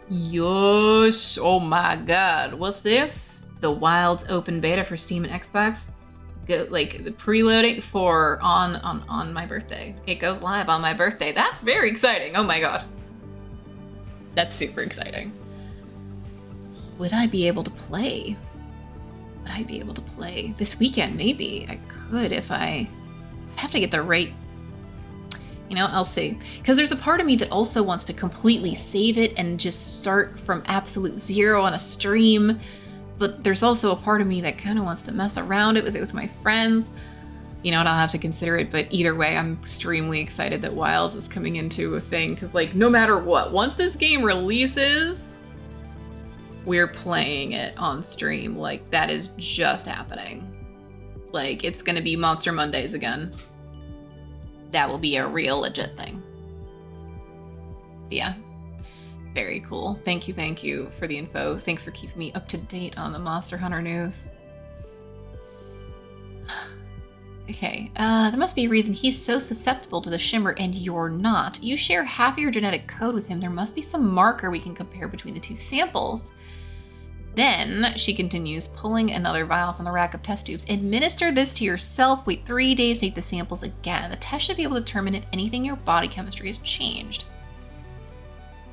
Yes! Oh my god. What's this? The Wilds open beta for Steam and Xbox? Like the preloading for on my birthday. It goes live on my birthday. That's very exciting. Oh my god. That's super exciting. Would I be able to play? This weekend? Maybe I could if I'd have to get the right... You know, I'll see. Because there's a part of me that also wants to completely save it and just start from absolute zero on a stream. But there's also a part of me that kind of wants to mess around with my friends. You know, and I'll have to consider it. But either way, I'm extremely excited that Wilds is coming into a thing. Because, like, no matter what, once this game releases, we're playing it on stream. Like, that is just happening. Like, it's going to be Monster Mondays again. That will be a real legit thing. Yeah. Very cool. Thank you for the info. Thanks for keeping me up to date on the Monster Hunter news. Okay, there must be a reason he's so susceptible to the shimmer and you're not. You share half of your genetic code with him. There must be some marker we can compare between the 2 samples. Then, she continues, pulling another vial from the rack of test tubes. Administer this to yourself. Wait 3 days, take the samples again. The test should be able to determine if anything in your body chemistry has changed.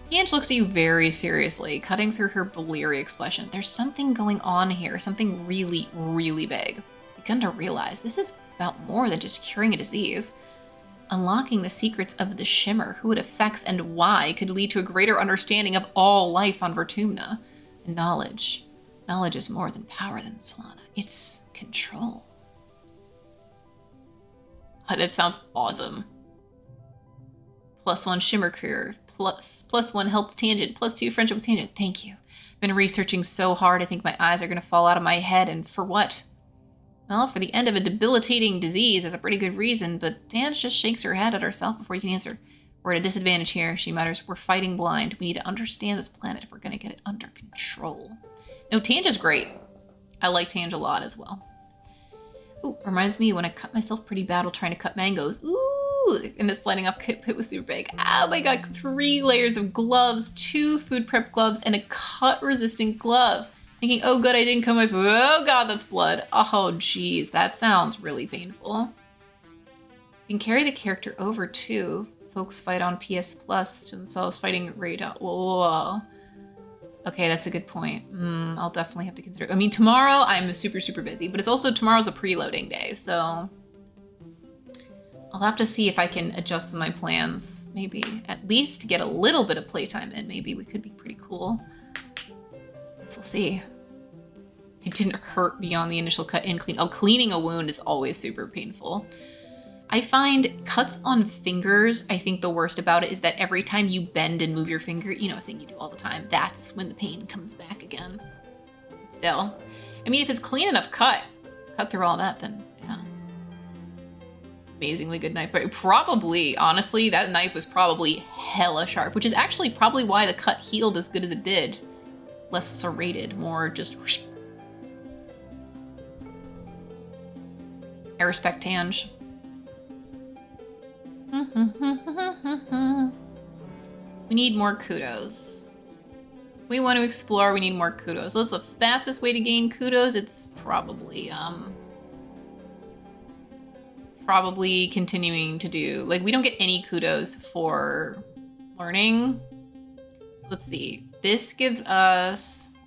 Tianj looks at you very seriously, cutting through her bleary expression. There's something going on here, something really, really big. You come to realize this is about more than just curing a disease. Unlocking the secrets of the shimmer, who it affects and why, could lead to a greater understanding of all life on Vertumna. Knowledge. Knowledge is more than power than Solana. It's control. Oh, that sounds awesome. +1 shimmer curve. +1 helps tangent. +2 friendship with tangent. Thank you. I've been researching so hard I think my eyes are going to fall out of my head. And for what? Well, for the end of a debilitating disease is a pretty good reason, but Tanj just shakes her head at herself before you can answer. We're at a disadvantage here, she mutters. We're fighting blind. We need to understand this planet if we're going to get it under control. No, Tanj is great. I like Tanj a lot as well. Ooh, reminds me when I cut myself pretty bad while trying to cut mangoes. Ooh, and this lighting up pit was super big. Oh my god, 3 layers of gloves, 2 food prep gloves, and a cut-resistant glove. Thinking, oh good, I didn't cut my food. Oh god, that's blood. Oh geez, that sounds really painful. You can carry the character over too. Folks fight on PS Plus to themselves fighting raid out. Whoa. Okay, that's a good point. I'll definitely have to consider. I mean, tomorrow I'm super, super busy, but it's also tomorrow's a preloading day, so I'll have to see if I can adjust my plans. Maybe at least get a little bit of playtime in. Maybe we could be pretty cool. Guess we'll see. It didn't hurt beyond the initial cut and clean. Oh, cleaning a wound is always super painful. I find cuts on fingers, I think the worst about it is that every time you bend and move your finger, you know, a thing you do all the time, that's when the pain comes back again. Still. I mean, if it's clean enough cut through all that, then yeah. Amazingly good knife. But probably, honestly, that knife was probably hella sharp, which is actually probably why the cut healed as good as it did. Less serrated, more just... I respect Tange. We need more kudos. If we want to explore, we need more kudos. What's the fastest way to gain kudos? It's probably continuing to do, like, we don't get any kudos for learning. So let's see. This gives us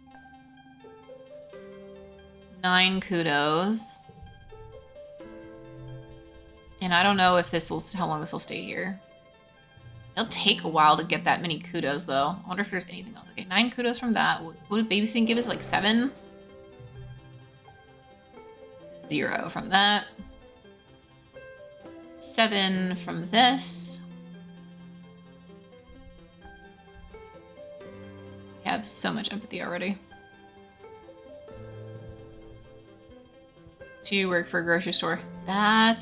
9 kudos. And I don't know if this will, how long this will stay here. It'll take a while to get that many kudos, though. I wonder if there's anything else. Okay, 9 kudos from that. What did babysitting give us? Like 7? 0 from that. 7 from this. We have so much empathy already. 2 work for a grocery store. That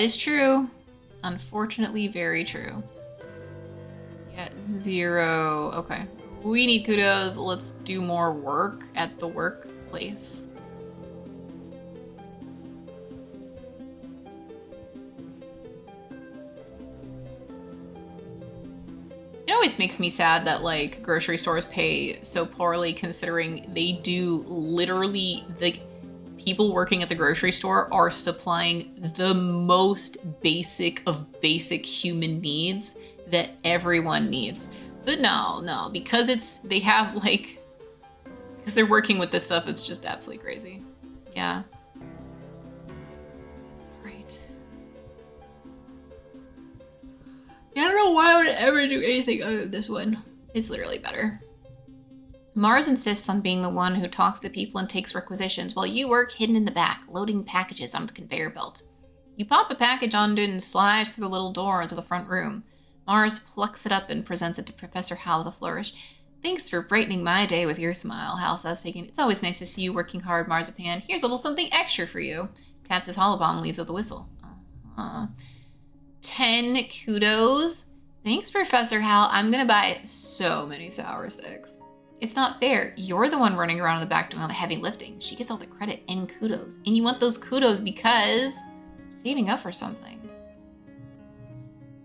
is true. Unfortunately, very true. Yeah, 0. Okay. We need kudos. Let's do more work at the workplace. It always makes me sad that, like, grocery stores pay so poorly, considering they do literally, like, people working at the grocery store are supplying the most basic of basic human needs that everyone needs. But no, because they have, like, because they're working with this stuff, it's just absolutely crazy. Yeah. Right. Yeah, I don't know why I would ever do anything other than this one. It's literally better. Mars insists on being the one who talks to people and takes requisitions, while you work hidden in the back, loading packages onto the conveyor belt. You pop a package onto it and slides through the little door into the front room. Mars plucks it up and presents it to Professor Hal with a flourish. Thanks for brightening my day with your smile, Hal says, taking it. It's always nice to see you working hard, Marzipan. Here's a little something extra for you. Taps his holobomb and leaves with a whistle. 10 kudos. Thanks, Professor Hal. I'm gonna buy so many sour sticks. It's not fair. You're the one running around in the back doing all the heavy lifting. She gets all the credit and kudos. And you want those kudos because saving up for something.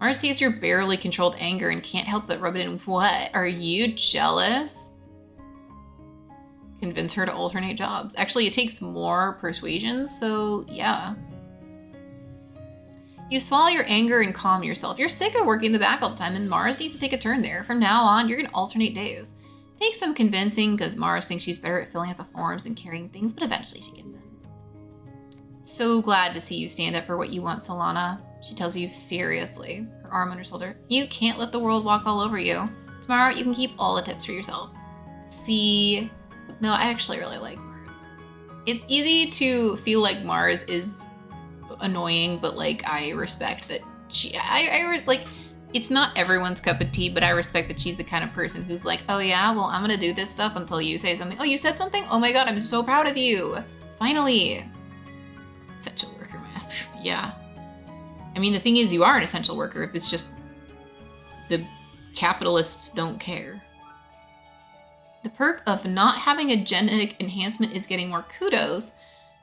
Mars sees your barely controlled anger and can't help but rub it in. What? Are you jealous? Convince her to alternate jobs. Actually, it takes more persuasion, so yeah. You swallow your anger and calm yourself. You're sick of working in the back all the time, and Mars needs to take a turn there. From now on, you're gonna alternate days. Takes some convincing, because Mars thinks she's better at filling out the forms and carrying things, but eventually she gives in. So glad to see you stand up for what you want, Solana. She tells you seriously, her arm on her shoulder. You can't let the world walk all over you. Tomorrow you can keep all the tips for yourself. See, no, I actually really like Mars. It's easy to feel like Mars is annoying, but like I respect that I like, it's not everyone's cup of tea, but I respect that she's the kind of person who's like, oh yeah, well, I'm gonna do this stuff until you say something. Oh, you said something? Oh my god, I'm so proud of you. Finally. Essential worker mask. Yeah. I mean, the thing is, you are an essential worker. It's just the capitalists don't care. The perk of not having a genetic enhancement is getting more kudos,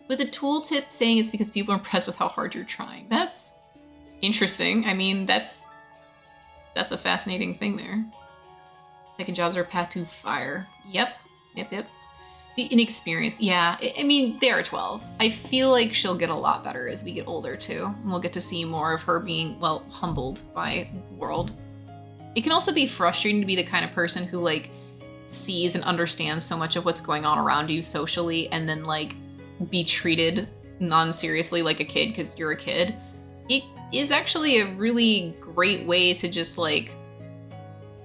with a tooltip saying it's because people are impressed with how hard you're trying. That's interesting. I mean, that's a fascinating thing there. Second jobs are a path to fire. Yep. The inexperienced, yeah. I mean, they're 12. I feel like she'll get a lot better as we get older too. And we'll get to see more of her being, well, humbled by the world. It can also be frustrating to be the kind of person who like sees and understands so much of what's going on around you socially and then like be treated non-seriously like a kid because you're a kid. It is actually a really great way to just like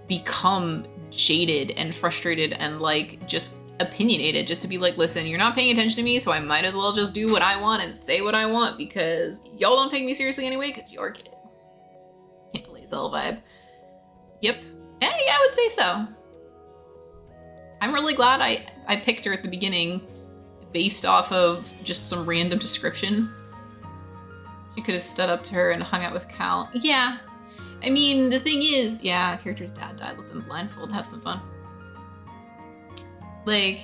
become jaded and frustrated and like just opinionated, just to be like, listen, you're not paying attention to me, so I might as well just do what I want and say what I want because y'all don't take me seriously anyway because you're a kid. Can't play Zell vibe. Yep. Yeah, I would say so. I'm really glad I picked her at the beginning based off of just some random description. She could have stood up to her and hung out with Cal. Yeah. I mean, the thing is, yeah, character's dad died. Let them blindfold, have some fun. Like,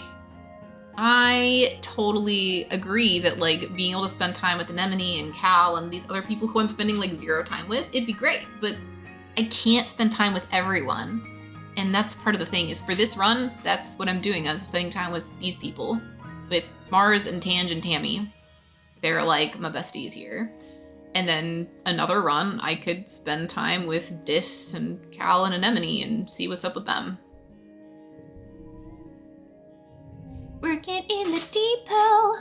I totally agree that, like, being able to spend time with Anemone and Cal and these other people who I'm spending, like, 0 time with, it'd be great. But I can't spend time with everyone. And that's part of the thing, is for this run, that's what I'm doing. I was spending time with these people. With Mars and Tange and Tammy. They're, like, my besties here. And then another run, I could spend time with Dis and Cal and Anemone and see what's up with them. Working in the depot.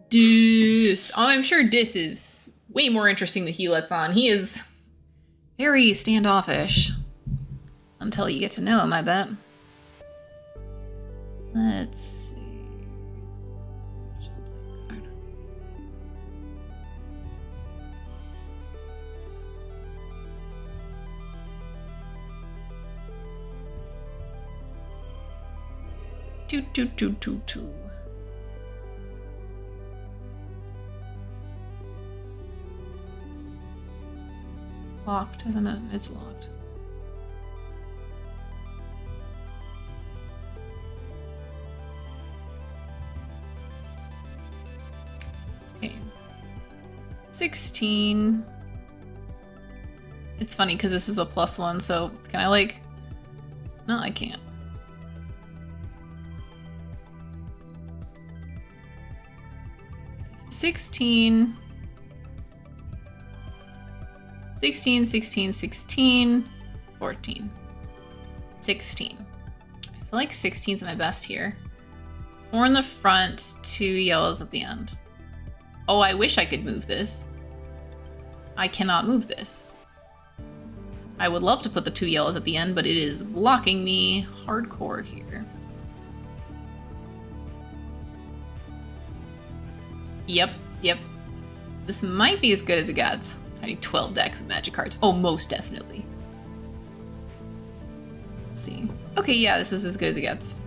Dis. Oh, I'm sure Dis is way more interesting than he lets on. He is very standoffish. Until you get to know him, I bet. Let's see. Two. It's locked, isn't it? It's locked. Okay. 16. It's funny because this is a +1, so can I like... No, I can't. 16, 14, 16. I feel like 16's my best here. 4 in the front, 2 yellows at the end. Oh, I wish I could move this. I cannot move this. I would love to put the 2 yellows at the end, but it is blocking me hardcore here. Yep. So this might be as good as it gets. I need 12 decks of magic cards. Oh, most definitely. Let's see. Okay, yeah, this is as good as it gets.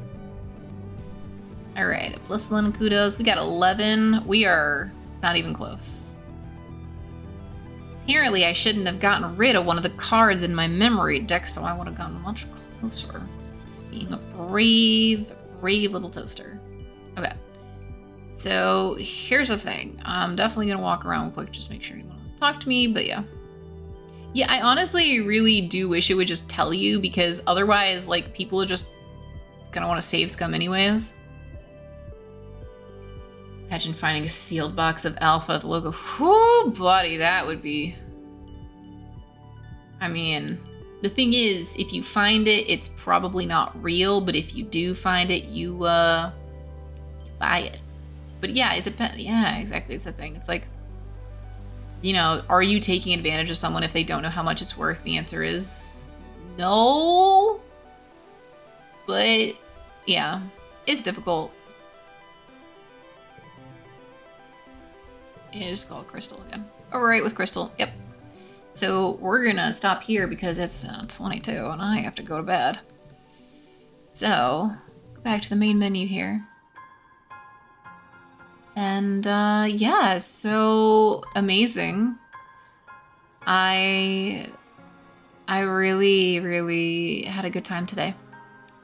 Alright, a +1 kudos. We got 11. We are not even close. Apparently, I shouldn't have gotten rid of one of the cards in my memory deck, so I would have gotten much closer. Being a brave little toaster. Okay. So here's the thing. I'm definitely gonna walk around quick, just make sure anyone wants to talk to me, but yeah. Yeah, I honestly really do wish it would just tell you, because otherwise, like, people are just gonna want to save scum anyways. Imagine finding a sealed box of Alpha at the logo. Whoo, buddy, that would be... I mean, the thing is, if you find it, it's probably not real, but if you do find it, you buy it. But yeah, it depends. Yeah, exactly. It's a thing. It's like, you know, are you taking advantage of someone if they don't know how much it's worth? The answer is no. But yeah, it's difficult. Yeah, just call it Crystal again. All right, with Crystal. Yep. So we're gonna stop here because it's 22 and I have to go to bed. So go back to the main menu here. And yeah, so amazing. I really had a good time today.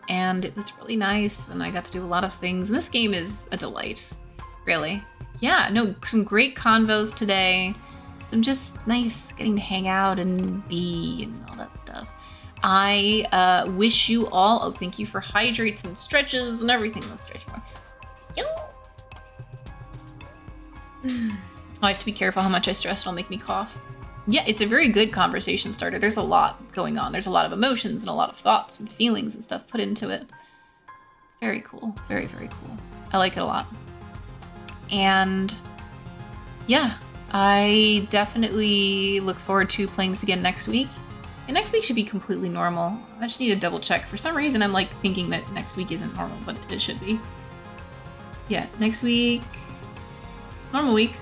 And it was really nice, and I got to do a lot of things. And this game is a delight, really. Yeah, no, some great convos today. Some just nice getting to hang out and be and all that stuff. I wish you all, oh, thank you for hydrates and stretches and everything. Let's stretch more. I have to be careful how much I stress. It'll make me cough. Yeah, it's a very good conversation starter. There's a lot going on. There's a lot of emotions and a lot of thoughts and feelings and stuff put into it. It's very cool. Very, very cool. I like it a lot. And yeah, I definitely look forward to playing this again next week. And next week should be completely normal. I just need to double check. For some reason, I'm like thinking that next week isn't normal, but it should be. Yeah, next week, normal week.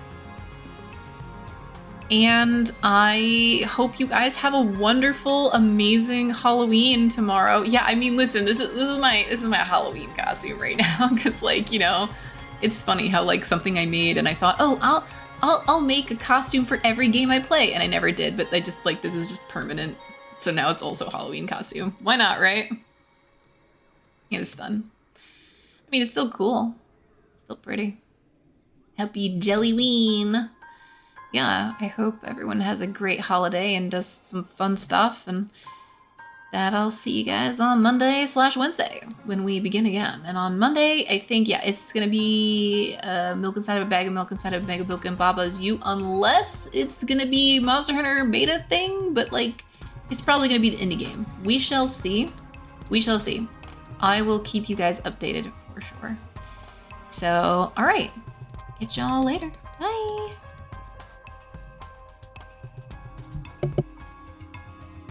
And I hope you guys have a wonderful, amazing Halloween tomorrow. Yeah, I mean, listen, this is my Halloween costume right now, because like, you know, it's funny how like something I made and I thought, oh, I'll make a costume for every game I play, and I never did, but I just like, this is just permanent. So now it's also a Halloween costume. Why not, right? Yeah, it's fun. I mean, it's still cool. It's still pretty. Happy Jellyween. Yeah, I hope everyone has a great holiday and does some fun stuff, and that I'll see you guys on Monday/Wednesday when we begin again. And on Monday, I think, yeah, it's gonna be milk inside of a bag of milk inside of Mega Milk and Baba's You, unless it's gonna be Monster Hunter beta thing, but like, it's probably gonna be the indie game. We shall see. We shall see. I will keep you guys updated for sure. So, all right. Catch y'all later. Bye.